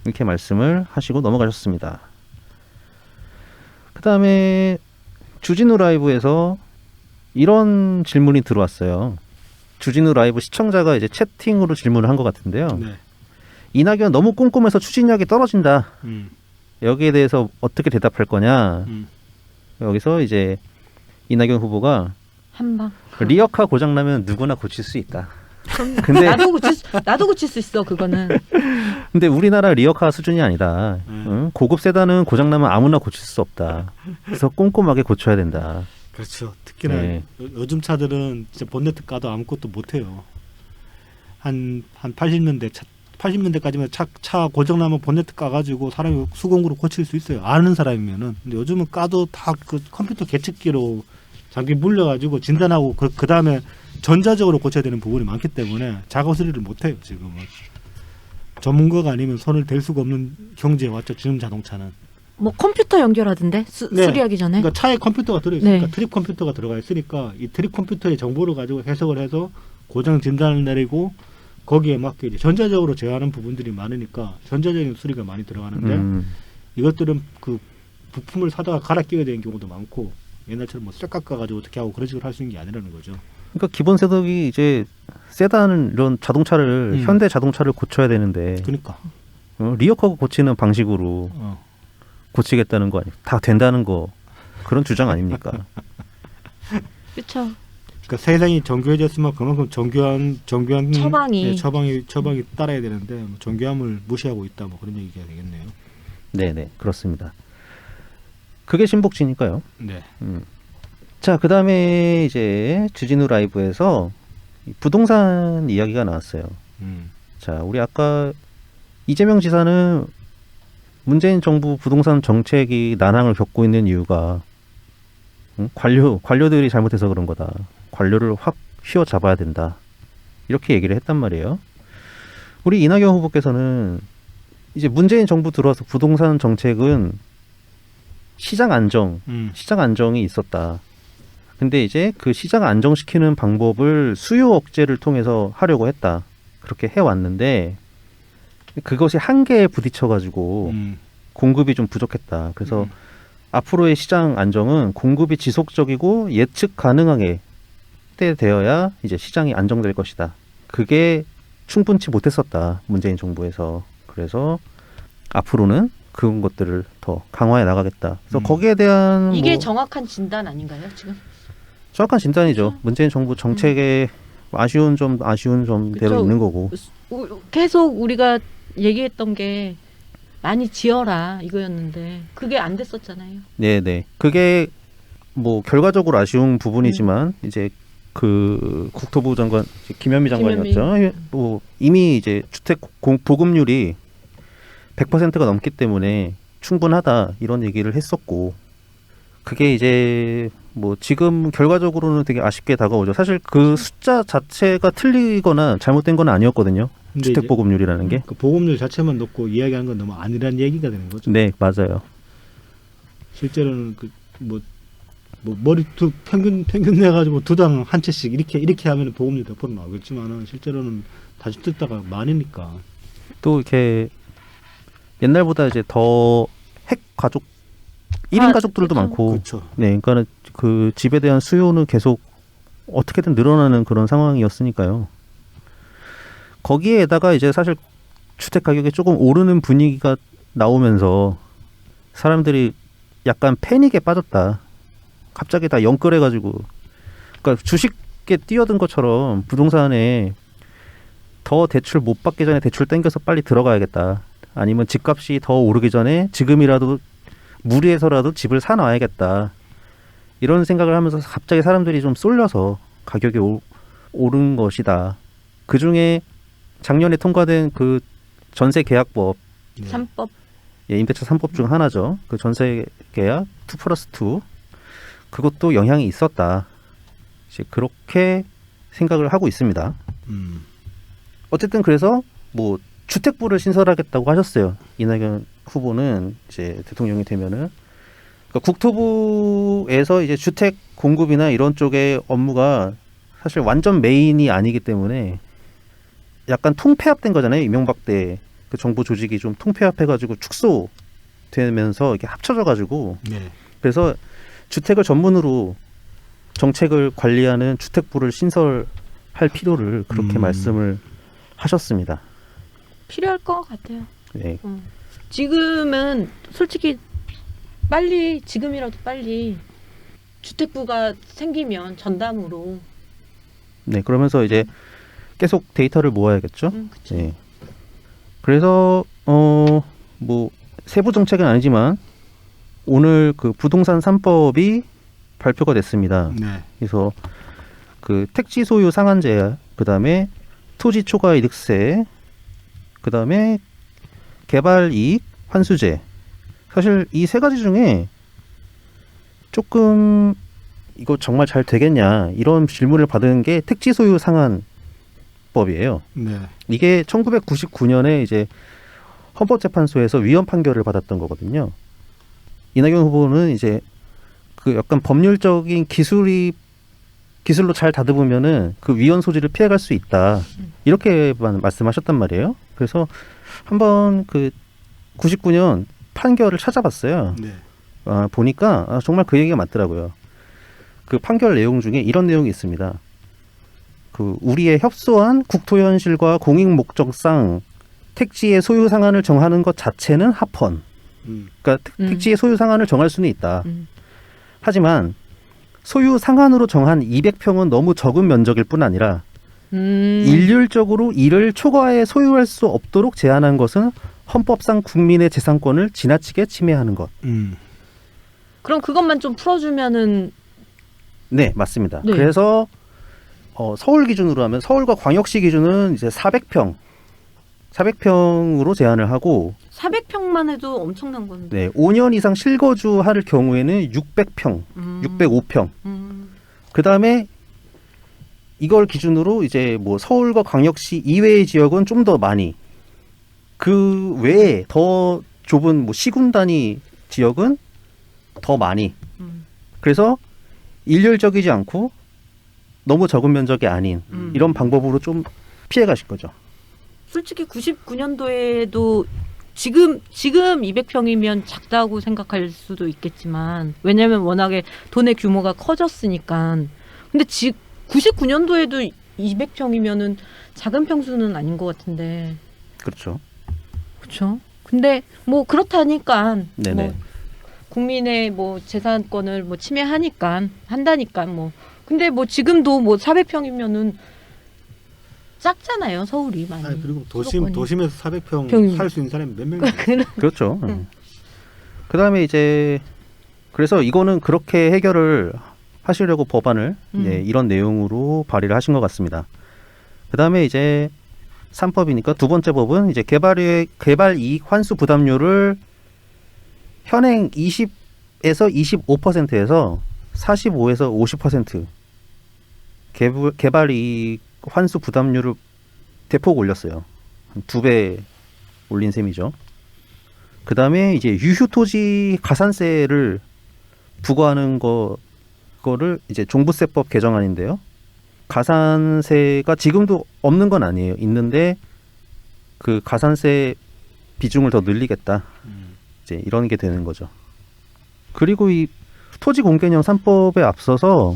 A: 이렇게 말씀을 하시고 넘어가셨습니다. 그 다음에 주진우 라이브에서 이런 질문이 들어왔어요. 주진우 라이브 시청자가 이제 채팅으로 질문을 한 것 같은데요.
B: 네.
A: 이낙연 너무 꼼꼼해서 추진력이 떨어진다. 여기에 대해서 어떻게 대답할 거냐. 여기서 이제 이낙연 후보가
C: 한방
A: 리어카 고장나면 누구나 고칠 수 있다. 근데
C: 나도 고칠 수 있어 그거는.
A: 근데 우리나라 리어카 수준이 아니다. 응? 고급 세단은 고장나면 아무나 고칠 수 없다. 그래서 꼼꼼하게 고쳐야 된다.
B: 그렇죠. 특히나
A: 네.
B: 요즘 차들은 진짜 본네트 까도 아무것도 못해요. 한 80년대까지만 차 고장나면 본네트 까가지고 사람이 수공구로 고칠 수 있어요. 아는 사람이면은. 근데 요즘은 까도 다 그 컴퓨터 계측기로 장비 물려가지고 진단하고 그 다음에 전자적으로 고쳐야 되는 부분이 많기 때문에 작업 수리를 못해요. 지금은 전문가가 아니면 손을 댈 수가 없는 경지에 왔죠. 지금 자동차는.
C: 뭐 컴퓨터 연결하던데
B: 네.
C: 수리하기 전에.
B: 그러니까 차에 컴퓨터가 들어있으니까
C: 네.
B: 트립 컴퓨터가 들어가 있으니까 이 트립 컴퓨터의 정보를 가지고 해석을 해서 고장 진단을 내리고 거기에 맞게 이제 전자적으로 제어하는 부분들이 많으니까 전자적인 수리가 많이 들어가는데 이것들은 그 부품을 사다가 갈아 끼워야 되는 경우도 많고 옛날처럼 뭐 쇠 깎아가지고 어떻게 하고 그런 식으로 할 수 있는 게 아니라는 거죠.
A: 그러니까 기본 세덕이 이제 세단 이런 자동차를 현대 자동차를 고쳐야 되는데
B: 그러니까
A: 리어카 고치는 방식으로 고치겠다는 거 아니에요? 다 된다는 거 그런 주장 아닙니까?
C: 그렇죠.
B: 그러니까 세상이 정교해졌으면 그만큼 정교한 처방이 따라야 되는데 뭐 정교함을 무시하고 있다 뭐 그런 얘기가 되겠네요.
A: 네네 그렇습니다. 그게 신복지니까요.
B: 네.
A: 자, 그 다음에 이제 주진우 라이브에서 부동산 이야기가 나왔어요. 자, 우리 아까 이재명 지사는 문재인 정부 부동산 정책이 난항을 겪고 있는 이유가 관료들이 잘못해서 그런 거다. 관료를 확 휘어잡아야 된다. 이렇게 얘기를 했단 말이에요. 우리 이낙연 후보께서는 이제 문재인 정부 들어와서 부동산 정책은 시장 안정이 있었다. 근데 이제 그 시장 안정시키는 방법을 수요 억제를 통해서 하려고 했다. 그렇게 해왔는데 그것이 한계에 부딪혀가지고 공급이 좀 부족했다. 그래서 앞으로의 시장 안정은 공급이 지속적이고 예측 가능하게 되어야 이제 시장이 안정될 것이다. 그게 충분치 못했었다. 문재인 정부에서. 그래서 앞으로는 그런 것들을 더 강화해 나가겠다. 그래서 거기에 대한
C: 이게 정확한 진단 아닌가요 지금?
A: 정확한 진단이죠. 문재인 정부 정책에 아쉬운 점대로
C: 그쵸.
A: 있는 거고.
C: 계속 우리가 얘기했던 게 많이 지어라 이거였는데 그게 안 됐었잖아요.
A: 네네. 그게 뭐 결과적으로 아쉬운 부분이지만 이제 그 국토부 장관 김현미 장관이었죠. 뭐 이미 이제 주택 보급률이 100%가 넘기 때문에 충분하다 이런 얘기를 했었고 그게 이제 뭐 지금 결과적으로는 되게 아쉽게 다가오죠. 사실 그 숫자 자체가 틀리거나 잘못된 건 아니었거든요.
B: 근데
A: 주택
B: 이제
A: 보급률이라는 게.
B: 그 보급률 자체만 놓고 이야기하는 건 너무 아니란 얘기가 되는 거죠.
A: 네, 맞아요.
B: 실제로는 그 뭐 머리 평균 내 가지고 두당 한 채씩 이렇게 하면 보급률 100% 나오겠지만은 실제로는 다주택자가 많으니까.
A: 또 이렇게 옛날보다 이제 더 핵 가족 1인 가족들도
C: 그쵸.
A: 많고
B: 그렇죠.
A: 네, 그러니까는 그 집에 대한 수요는 계속 어떻게든 늘어나는 그런 상황이었으니까요. 거기에다가 이제 사실 주택 가격이 조금 오르는 분위기가 나오면서 사람들이 약간 패닉에 빠졌다. 갑자기 다 영끌해가지고, 그러니까 주식에 뛰어든 것처럼 부동산에 더 대출 못 받기 전에 대출 땡겨서 빨리 들어가야겠다. 아니면 집값이 더 오르기 전에 지금이라도 무리해서라도 집을 사놔야겠다. 이런 생각을 하면서 갑자기 사람들이 좀 쏠려서 가격이 오른 것이다. 그 중에 작년에 통과된 그 전세 계약법,
B: 네.
C: 3법.
A: 예, 임대차 3법 중 하나죠. 그 전세 계약 2+2 그것도 영향이 있었다. 이제 그렇게 생각을 하고 있습니다. 어쨌든 그래서 뭐 주택부를 신설하겠다고 하셨어요. 이낙연 후보는 이제 대통령이 되면은 그러니까 국토부에서 이제 주택 공급이나 이런 쪽의 업무가 사실 완전 메인이 아니기 때문에 약간 통폐합된 거잖아요. 이명박 때 그 정부 조직이 좀 통폐합해가지고 축소되면서 이게 합쳐져가지고
B: 네.
A: 그래서 주택을 전문으로 정책을 관리하는 주택부를 신설할 필요를 그렇게 말씀을 하셨습니다.
C: 필요할 것 같아요.
A: 네.
C: 지금은 솔직히 지금이라도 빨리 주택부가 생기면 전담으로.
A: 네, 그러면서 이제 계속 데이터를 모아야겠죠.
C: 그쵸.
A: 네. 그래서 뭐 세부 정책은 아니지만 오늘 그 부동산 3법이 발표가 됐습니다.
B: 네.
A: 그래서 그 택지 소유 상한제, 그다음에 토지 초과 이득세, 그다음에 개발 이익 환수제. 사실 이 세 가지 중에 조금 이거 정말 잘 되겠냐 이런 질문을 받은 게 택지 소유 상한법이에요.
B: 네.
A: 이게 1999년에 이제 헌법재판소에서 위헌 판결을 받았던 거거든요. 이낙연 후보는 이제 그 약간 법률적인 기술로 잘 다듬으면은 그 위헌 소지를 피해갈 수 있다. 이렇게만 말씀하셨단 말이에요. 그래서 한번 그 99년 판결을 찾아봤어요.
B: 네.
A: 보니까 정말 그 얘기가 맞더라고요. 그 판결 내용 중에 이런 내용이 있습니다. 그 우리의 협소한 국토 현실과 공익 목적상 택지의 소유 상한을 정하는 것 자체는 합헌. 그러니까 택지의 소유 상한을 정할 수는 있다. 하지만 소유 상한으로 정한 200평은 너무 적은 면적일 뿐 아니라 일률적으로 이를 초과해 소유할 수 없도록 제한한 것은 헌법상 국민의 재산권을 지나치게 침해하는 것.
C: 그럼 그것만 좀 풀어주면은.
A: 네, 맞습니다.
C: 네.
A: 그래서 서울 기준으로 하면 서울과 광역시 기준은 이제 400평으로 제한을 하고
C: 400평만 해도 엄청난 건데.
A: 네, 5년 이상 실거주 할 경우에는 600평, 605평. 그 다음에 이걸 기준으로 이제 뭐 서울과 광역시 이외의 지역은 좀 더 많이, 그 외에 더 좁은 뭐 시군 단위 지역은 더 많이. 그래서 일률적이지 않고 너무 적은 면적이 아닌 이런 방법으로 좀 피해 가실 거죠.
C: 솔직히 99년도에도 지금 200평이면 작다고 생각할 수도 있겠지만, 왜냐면 워낙에 돈의 규모가 커졌으니까. 근데 99년도에도 200평이면은 작은 평수는 아닌 것 같은데.
A: 그렇죠.
C: 그렇죠. 근데 뭐 그렇다니까
A: 네네.
C: 뭐 국민의 뭐 재산권을 뭐 침해하니까 한다니까 뭐. 근데 뭐 지금도 뭐 400평이면은 작잖아요, 서울이 많이.
B: 아니, 그리고
C: 수도권이.
B: 도심에서 400평
C: 평이-
B: 살 수 있는 사람이 몇 명이야?
A: 그렇죠. 그다음에 이제 그래서 이거는 그렇게 해결을 하시려고 법안을 이제 이런 내용으로 발의를 하신 것 같습니다. 그다음에 이제 3법이니까 두 번째 법은 이제 개발 이익 환수 부담료를 현행 20에서 25%에서 45에서 50% 개발 이익 환수 부담료를 대폭 올렸어요. 2배 올린 셈이죠. 그 다음에 이제 유휴토지 가산세를 부과하는 거를 이제 종부세법 개정안인데요. 가산세가 지금도 없는 건 아니에요. 있는데 그 가산세 비중을 더 늘리겠다. 이제 이런 게 되는 거죠. 그리고 이 토지 공개념 3법에 앞서서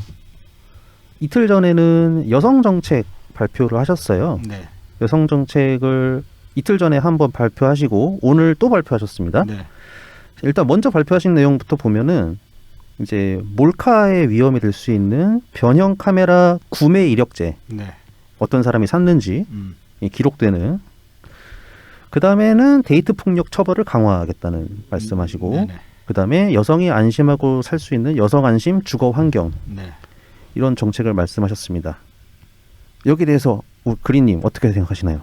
A: 이틀 전에는 여성 정책 발표를 하셨어요.
B: 네.
A: 여성 정책을 이틀 전에 한번 발표하시고 오늘 또 발표하셨습니다.
B: 네.
A: 일단 먼저 발표하신 내용부터 보면은 이제 몰카의 위험이 될 수 있는 변형 카메라 구매 이력제,
B: 네.
A: 어떤 사람이 샀는지 기록되는. 그 다음에는 데이트 폭력 처벌을 강화하겠다는 말씀하시고,
B: 네네.
A: 그 다음에 여성이 안심하고 살 수 있는 여성 안심 주거 환경,
B: 네.
A: 이런 정책을 말씀하셨습니다. 여기에 대해서 그린님 어떻게 생각하시나요?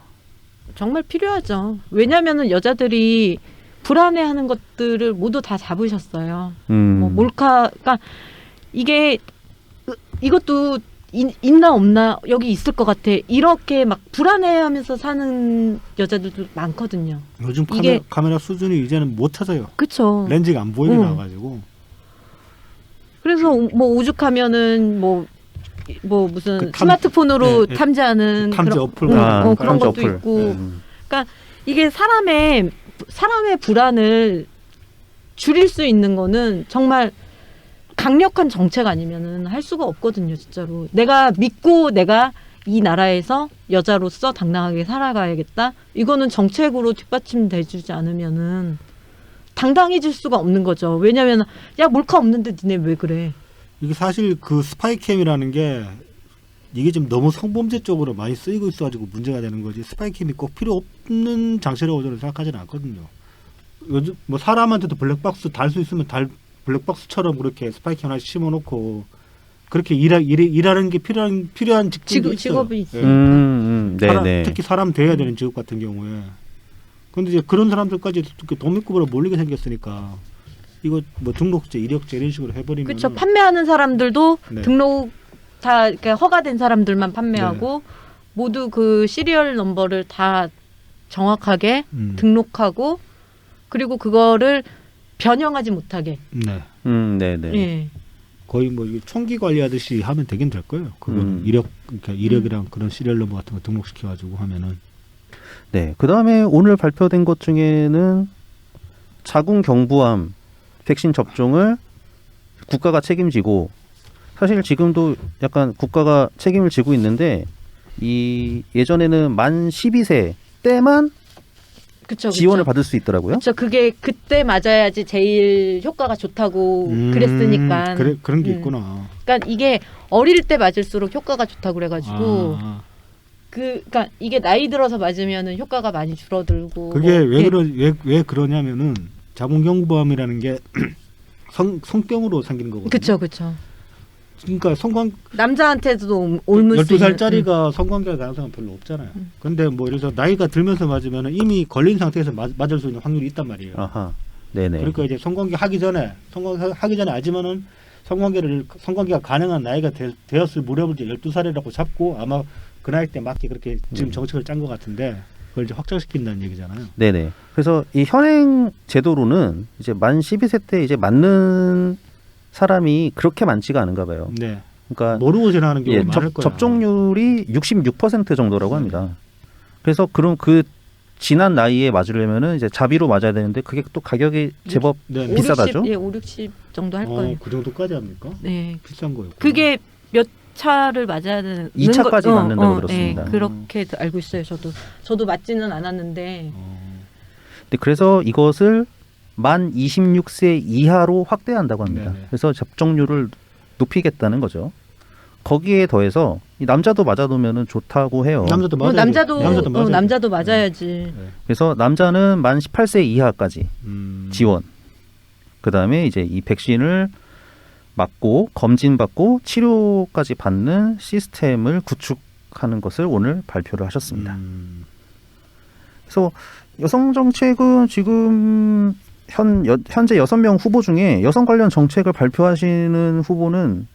C: 정말 필요하죠. 왜냐하면은 여자들이 불안해하는 것들을 모두 다 잡으셨어요. 뭐 몰카가 이게 이것도 있나 없나 여기 있을 것 같아. 이렇게 막 불안해하면서 사는 여자들도 많거든요.
B: 요즘
C: 이게-
B: 카메라 수준이 이제는 못 찾아요.
C: 그렇죠.
B: 렌즈가 안 보이게
C: 응.
B: 나와가지고.
C: 그래서 뭐 오죽하면은 뭐 무슨
B: 그
C: 스마트폰으로
B: 네, 네.
C: 탐지하는
B: 탐지
C: 그런,
B: 어플
C: 그런
A: 탐지
C: 것도
A: 어플.
C: 있고. 이게 사람의 불안을 줄일 수 있는 거는 정말 강력한 정책 아니면은 할 수가 없거든요, 진짜로. 내가 믿고 내가 이 나라에서 여자로서 당당하게 살아가야겠다. 이거는 정책으로 뒷받침돼주지 않으면은 당당해질 수가 없는 거죠. 왜냐면 야 몰카 없는데 니네 왜 그래?
B: 이게 사실 그 스파이캠이라는 게 이게 좀 너무 성범죄 쪽으로 많이 쓰이고 있어가지고 문제가 되는 거지. 스파이캠이 꼭 필요 없는 장치라고 저는 생각하지는 않거든요. 요즘 뭐 사람한테도 블랙박스 달 수 있으면 블랙박스처럼 그렇게 스파이캠 하나씩 심어놓고 그렇게 일하는 게 필요한 직종이 있어요.
C: 직업이
B: 예.
A: 네네.
B: 특히 사람 대해야 되는 직업 같은 경우에. 근데 이제 그런 사람들까지 이렇게 도매급으로 몰리게 생겼으니까 이거 뭐 등록제, 이력제 이런 식으로 해버리면
C: 그렇죠. 판매하는 사람들도
B: 네.
C: 등록 다 이렇게 허가된 사람들만 판매하고 모두 그 시리얼 넘버를 다 정확하게 등록하고 그리고 그거를 변형하지 못하게.
B: 네.
A: 네네.
C: 예.
B: 거의 뭐 이게 총기 관리하듯이 하면 되긴 될 거예요. 그거는 그러니까 이력이랑 그런 시리얼 넘버 같은 거 등록시켜가지고 하면은.
A: 네. 그 다음에 오늘 발표된 것 중에는 자궁 경부암 백신 접종을 국가가 책임지고, 사실 지금도 약간 국가가 책임을 지고 있는데 이 예전에는 만 12세 때만
C: 그쵸,
A: 지원을
C: 그쵸.
A: 받을 수 있더라고요.
C: 그렇죠. 그게 그때 맞아야지 제일 효과가 좋다고 그랬으니까.
B: 그런 게 있구나.
C: 그러니까 이게 어릴 때 맞을수록 효과가 좋다고 그래가지고
B: 아,
C: 그러니까 이게 나이 들어서 맞으면은 효과가 많이 줄어들고.
B: 그게
C: 뭐,
B: 왜 그러냐면은 자궁경부암이라는 게 성병으로 생기는 거거든요.
C: 그렇죠, 그렇죠.
B: 그러니까
C: 남자한테도 옮을 수 있는.
B: 12살짜리가 성관계 가능성은 별로 없잖아요. 근데 뭐 이래서 나이가 들면서 맞으면 이미 걸린 상태에서 맞을 수 있는 확률이 있단 말이에요.
A: 아하. 네네.
B: 그러니까 이제 성관계 하기 전에 알지만은 성관계가 가능한 나이가 되었을 무렵을 이제 12살이라고 잡고 아마 그 나이 때 맞게 그렇게 지금 정책을 짠 것 같은데 그걸 이제 확장시킨다는 얘기잖아요.
A: 네네. 그래서 이 현행 제도로는 이제 만 12세 때 이제 맞는 사람이 그렇게 많지가 않은가 봐요.
B: 네.
A: 그러니까
B: 모르고 지나가는 경우가 많을 거예요.
A: 접종률이 66% 정도라고 합니다. 그래서 그럼 그 지난 나이에 맞으려면은 이제 자비로 맞아야 되는데 그게 또 가격이 제법
B: 네.
A: 비싸다죠?
C: 50 정도 할 거예요.
B: 그 정도까지 합니까?
C: 네.
B: 비싼 거예요.
C: 그게 몇 차를 맞아야 되는
A: 2차까지 맞는다고 들었습니다.
C: 네, 그렇게 알고 있어요. 저도 맞지는 않았는데.
A: 근데 그래서 이것을 만 26세 이하로 확대한다고 합니다.
B: 네네.
A: 그래서 접종률을 높이겠다는 거죠. 거기에 더해서 이 남자도 맞아놓으면은 좋다고 해요.
B: 남자도 맞아요.
C: 남자도 맞아야지.
A: 그래서 남자는 만 18세 이하까지 지원. 그 다음에 이제 이 백신을 맞고 검진받고 치료까지 받는 시스템을 구축하는 것을 오늘 발표를 하셨습니다. 그래서 여성 정책은 지금 현재 6명 후보 중에 여성 관련 정책을 발표하시는 후보는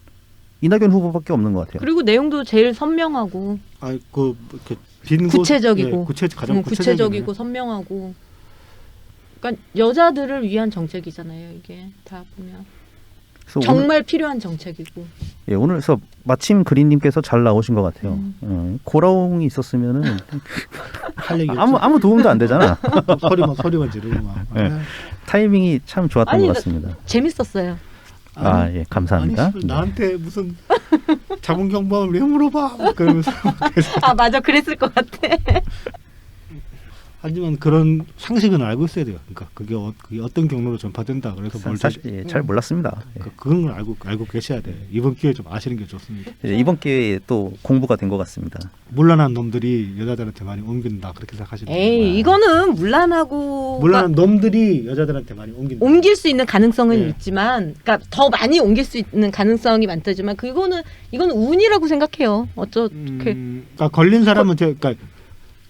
A: 이낙연 후보밖에 없는 것 같아요.
C: 그리고 내용도 제일 선명하고
B: 아니 그 이렇게 빈
C: 구체적이고
B: 가장
C: 구체적이고 선명하고. 그러니까 여자들을 위한 정책이잖아요. 이게 다 보면
A: 그래서
C: 정말 필요한 정책이고.
A: 예, 오늘 그래서 마침 그린님께서 잘 나오신 것 같아요. 고라옹이 있었으면은
B: 할 얘기
A: 아무 도움도 안 되잖아.
B: 소리만 지르고 막.
A: 네. 타이밍이 참 좋았던
C: 아니,
A: 것 같습니다.
C: 재밌었어요.
A: 아, 예, 감사합니다.
B: 아니, 나한테 무슨 자궁 경부암을 왜 물어봐? 그러면서
C: 아 맞아, 그랬을 것 같아.
B: 하지만 그런 상식은 알고 있어야 돼요. 그러니까 그게 어떤 경로로 전파된다. 그래서 뭘
A: 사실 예, 잘 몰랐습니다. 예.
B: 그런 걸 알고 계셔야 돼. 이번 기회에 좀 아시는 게 좋습니다.
A: 이제 이번 기회에 또 공부가 된 것 같습니다.
B: 물란한 놈들이 여자들한테 많이 옮긴다. 그렇게 생각하시는 거예요.
C: 에이, 이거는 물란하고
B: 물란한 놈들이 여자들한테 많이 옮긴다.
C: 옮길 수 있는 가능성은
B: 네.
C: 있지만, 그러니까 더 많이 옮길 수 있는 가능성이 많다지만, 이거는 운이라고 생각해요.
B: 그러니까 걸린 사람은 그러니까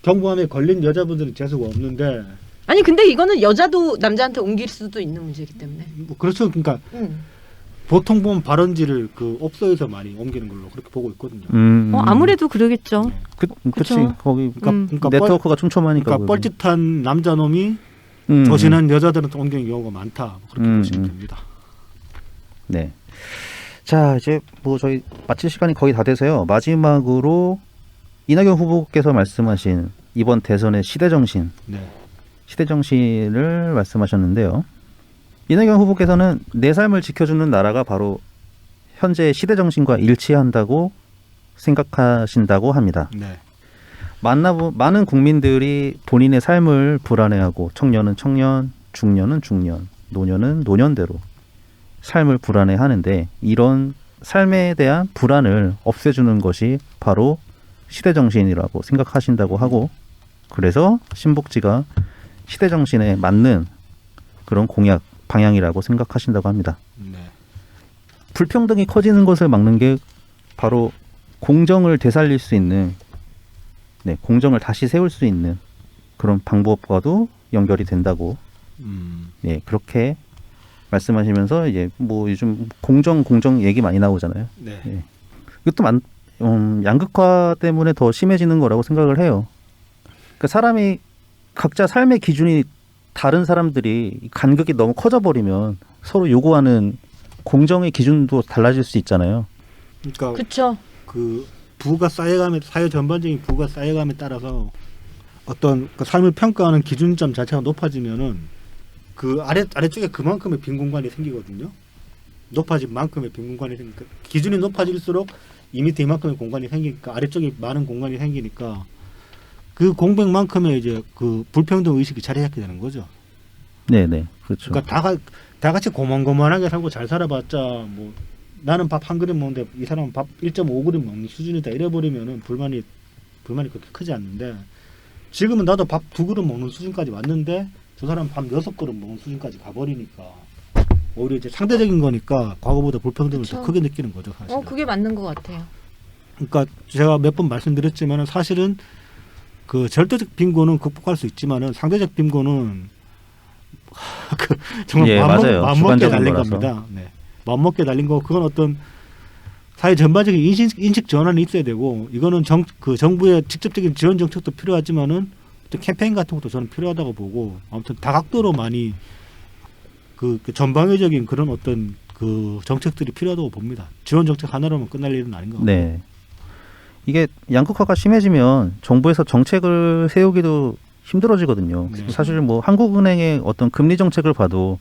B: 경부암에 걸린 여자분들은 재수가 없는데.
C: 아니 근데 이거는 여자도 남자한테 옮길 수도 있는 문제이기 때문에.
B: 뭐 그렇죠. 그러니까 보통 보면 발원지를 그 업소에서 많이 옮기는 걸로 그렇게 보고 있거든요.
C: 아무래도 그러겠죠.
A: 그치
C: 그쵸.
A: 거기
B: 그러니까
A: 네트워크가 촘촘하니까.
B: 그러니까 뻘짓한 남자 놈이 조신한 여자들한테 옮기는 경우가 많다. 뭐 그렇게 보시면 됩니다.
A: 네. 자, 이제 뭐 저희 마칠 시간이 거의 다 돼서요. 마지막으로 이낙연 후보께서 말씀하신 이번 대선의 시대정신,
B: 네.
A: 시대정신을 말씀하셨는데요. 이낙연 후보께서는 내 삶을 지켜주는 나라가 바로 현재의 시대정신과 일치한다고 생각하신다고 합니다.
B: 네.
A: 많은 국민들이 본인의 삶을 불안해하고 청년은 청년, 중년은 중년, 노년은 노년대로 삶을 불안해하는데 이런 삶에 대한 불안을 없애주는 것이 바로 시대정신이라고 생각하신다고 하고 그래서 신복지가 시대정신에 맞는 그런 공약, 방향이라고 생각하신다고 합니다.
B: 네.
A: 불평등이 커지는 것을 막는 게 바로 공정을 되살릴 수 있는 공정을 다시 세울 수 있는 그런 방법과도 연결이 된다고 그렇게 말씀하시면서 이제 뭐 요즘 공정 얘기 많이 나오잖아요.
B: 네.
A: 예. 이것도 양극화 때문에 더 심해지는 거라고 생각을 해요. 그러니까 사람이 각자 삶의 기준이 다른 사람들이 간극이 너무 커져버리면 서로 요구하는 공정의 기준도 달라질 수 있잖아요.
B: 그러니까
C: 그렇죠.
B: 그 부가 쌓여감에 사회 전반적인 부가 쌓여감에 따라서 어떤 그 삶을 평가하는 기준점 자체가 높아지면은 그 아래쪽에 그만큼의 빈 공간이 생기거든요. 높아진 만큼의 빈 공간이 생기니까 기준이 높아질수록 이 밑에 이만큼의 공간이 생기니까 아래쪽에 많은 공간이 생기니까 그 공백만큼의 이제 그 불평등 의식이 자리 잡게 되는 거죠.
A: 네네, 그렇죠.
B: 그러니까 다 같이 고만고만하게 살고 잘 살아봤자 뭐 나는 밥 한 그릇 먹는데 이 사람은 밥 1.5그릇 먹는 수준이다 이래버리면은 불만이 그렇게 크지 않는데 지금은 나도 밥 2그릇 먹는 수준까지 왔는데 저 사람 밥 6그릇 먹는 수준까지 가버리니까 오히려 이제 상대적인 거니까 과거보다 불평등을
C: 그쵸.
B: 더 크게 느끼는 거죠. 사실.
C: 그게 맞는 것 같아요.
B: 그러니까 제가 몇 번 말씀드렸지만은 사실은 그 절대적 빈곤은 극복할 수 있지만은 상대적 빈곤은 정말
A: 맞아요.
B: 맘먹게 달린
A: 주관적인
B: 겁니다. 네. 맘먹게 달린 거 그건 어떤 사회 전반적인 인식 전환이 있어야 되고 이거는 그 정부의 직접적인 지원 정책도 필요하지만은 어떤 캠페인 같은 것도 저는 필요하다고 보고 아무튼 다각도로 많이 그 전방위적인 그런 어떤 그 정책들이 필요하다고 봅니다. 지원 정책 하나로만 끝날 일은 아닌 것 같아요.
A: 네. 이게 양극화가 심해지면 정부에서 정책을 세우기도 힘들어지거든요.
B: 네.
A: 사실 뭐 한국은행의 어떤 금리 정책을 봐도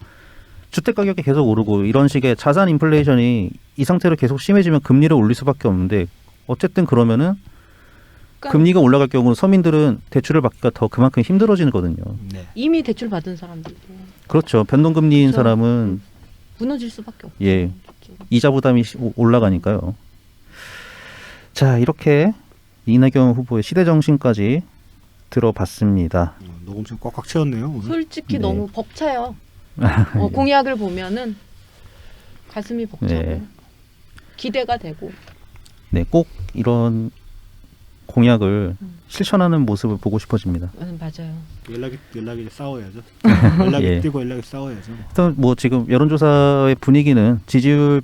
A: 주택 가격이 계속 오르고 이런 식의 자산 인플레이션이 이 상태로 계속 심해지면 금리를 올릴 수밖에 없는데 어쨌든 그러면은 금리가 올라갈 경우 서민들은 대출을 받기가 더 그만큼 힘들어지거든요.
B: 네.
C: 이미 대출 받은 사람들도
A: 그렇죠. 변동금리인
C: 그렇죠.
A: 사람은
C: 무너질 수밖에 없죠.
A: 예. 이자 부담이 올라가니까요. 자, 이렇게 이낙연 후보의 시대정신까지 들어봤습니다.
B: 녹음실 꽉꽉 채웠네요. 오늘.
C: 솔직히
A: 네.
C: 너무 벅차요. 공약을 보면은 가슴이 벅차고
A: 네.
C: 기대가 되고.
A: 네, 꼭 이런 공약을 실천하는 모습을 보고 싶어집니다.
C: 맞아요.
B: 연락이 싸워야죠. 연락이
A: 예.
B: 뛰고 연락이 싸워야죠.
A: 일단 뭐 지금 여론조사의 분위기는 지지율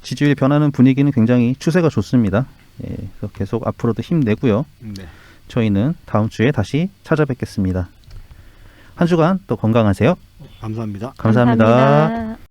A: 지지율이 변하는 분위기는 굉장히 추세가 좋습니다. 예, 그래서 계속 앞으로도 힘내고요.
B: 네.
A: 저희는 다음 주에 다시 찾아뵙겠습니다. 한 주간 또 건강하세요.
B: 감사합니다.
A: 감사합니다.
C: 감사합니다.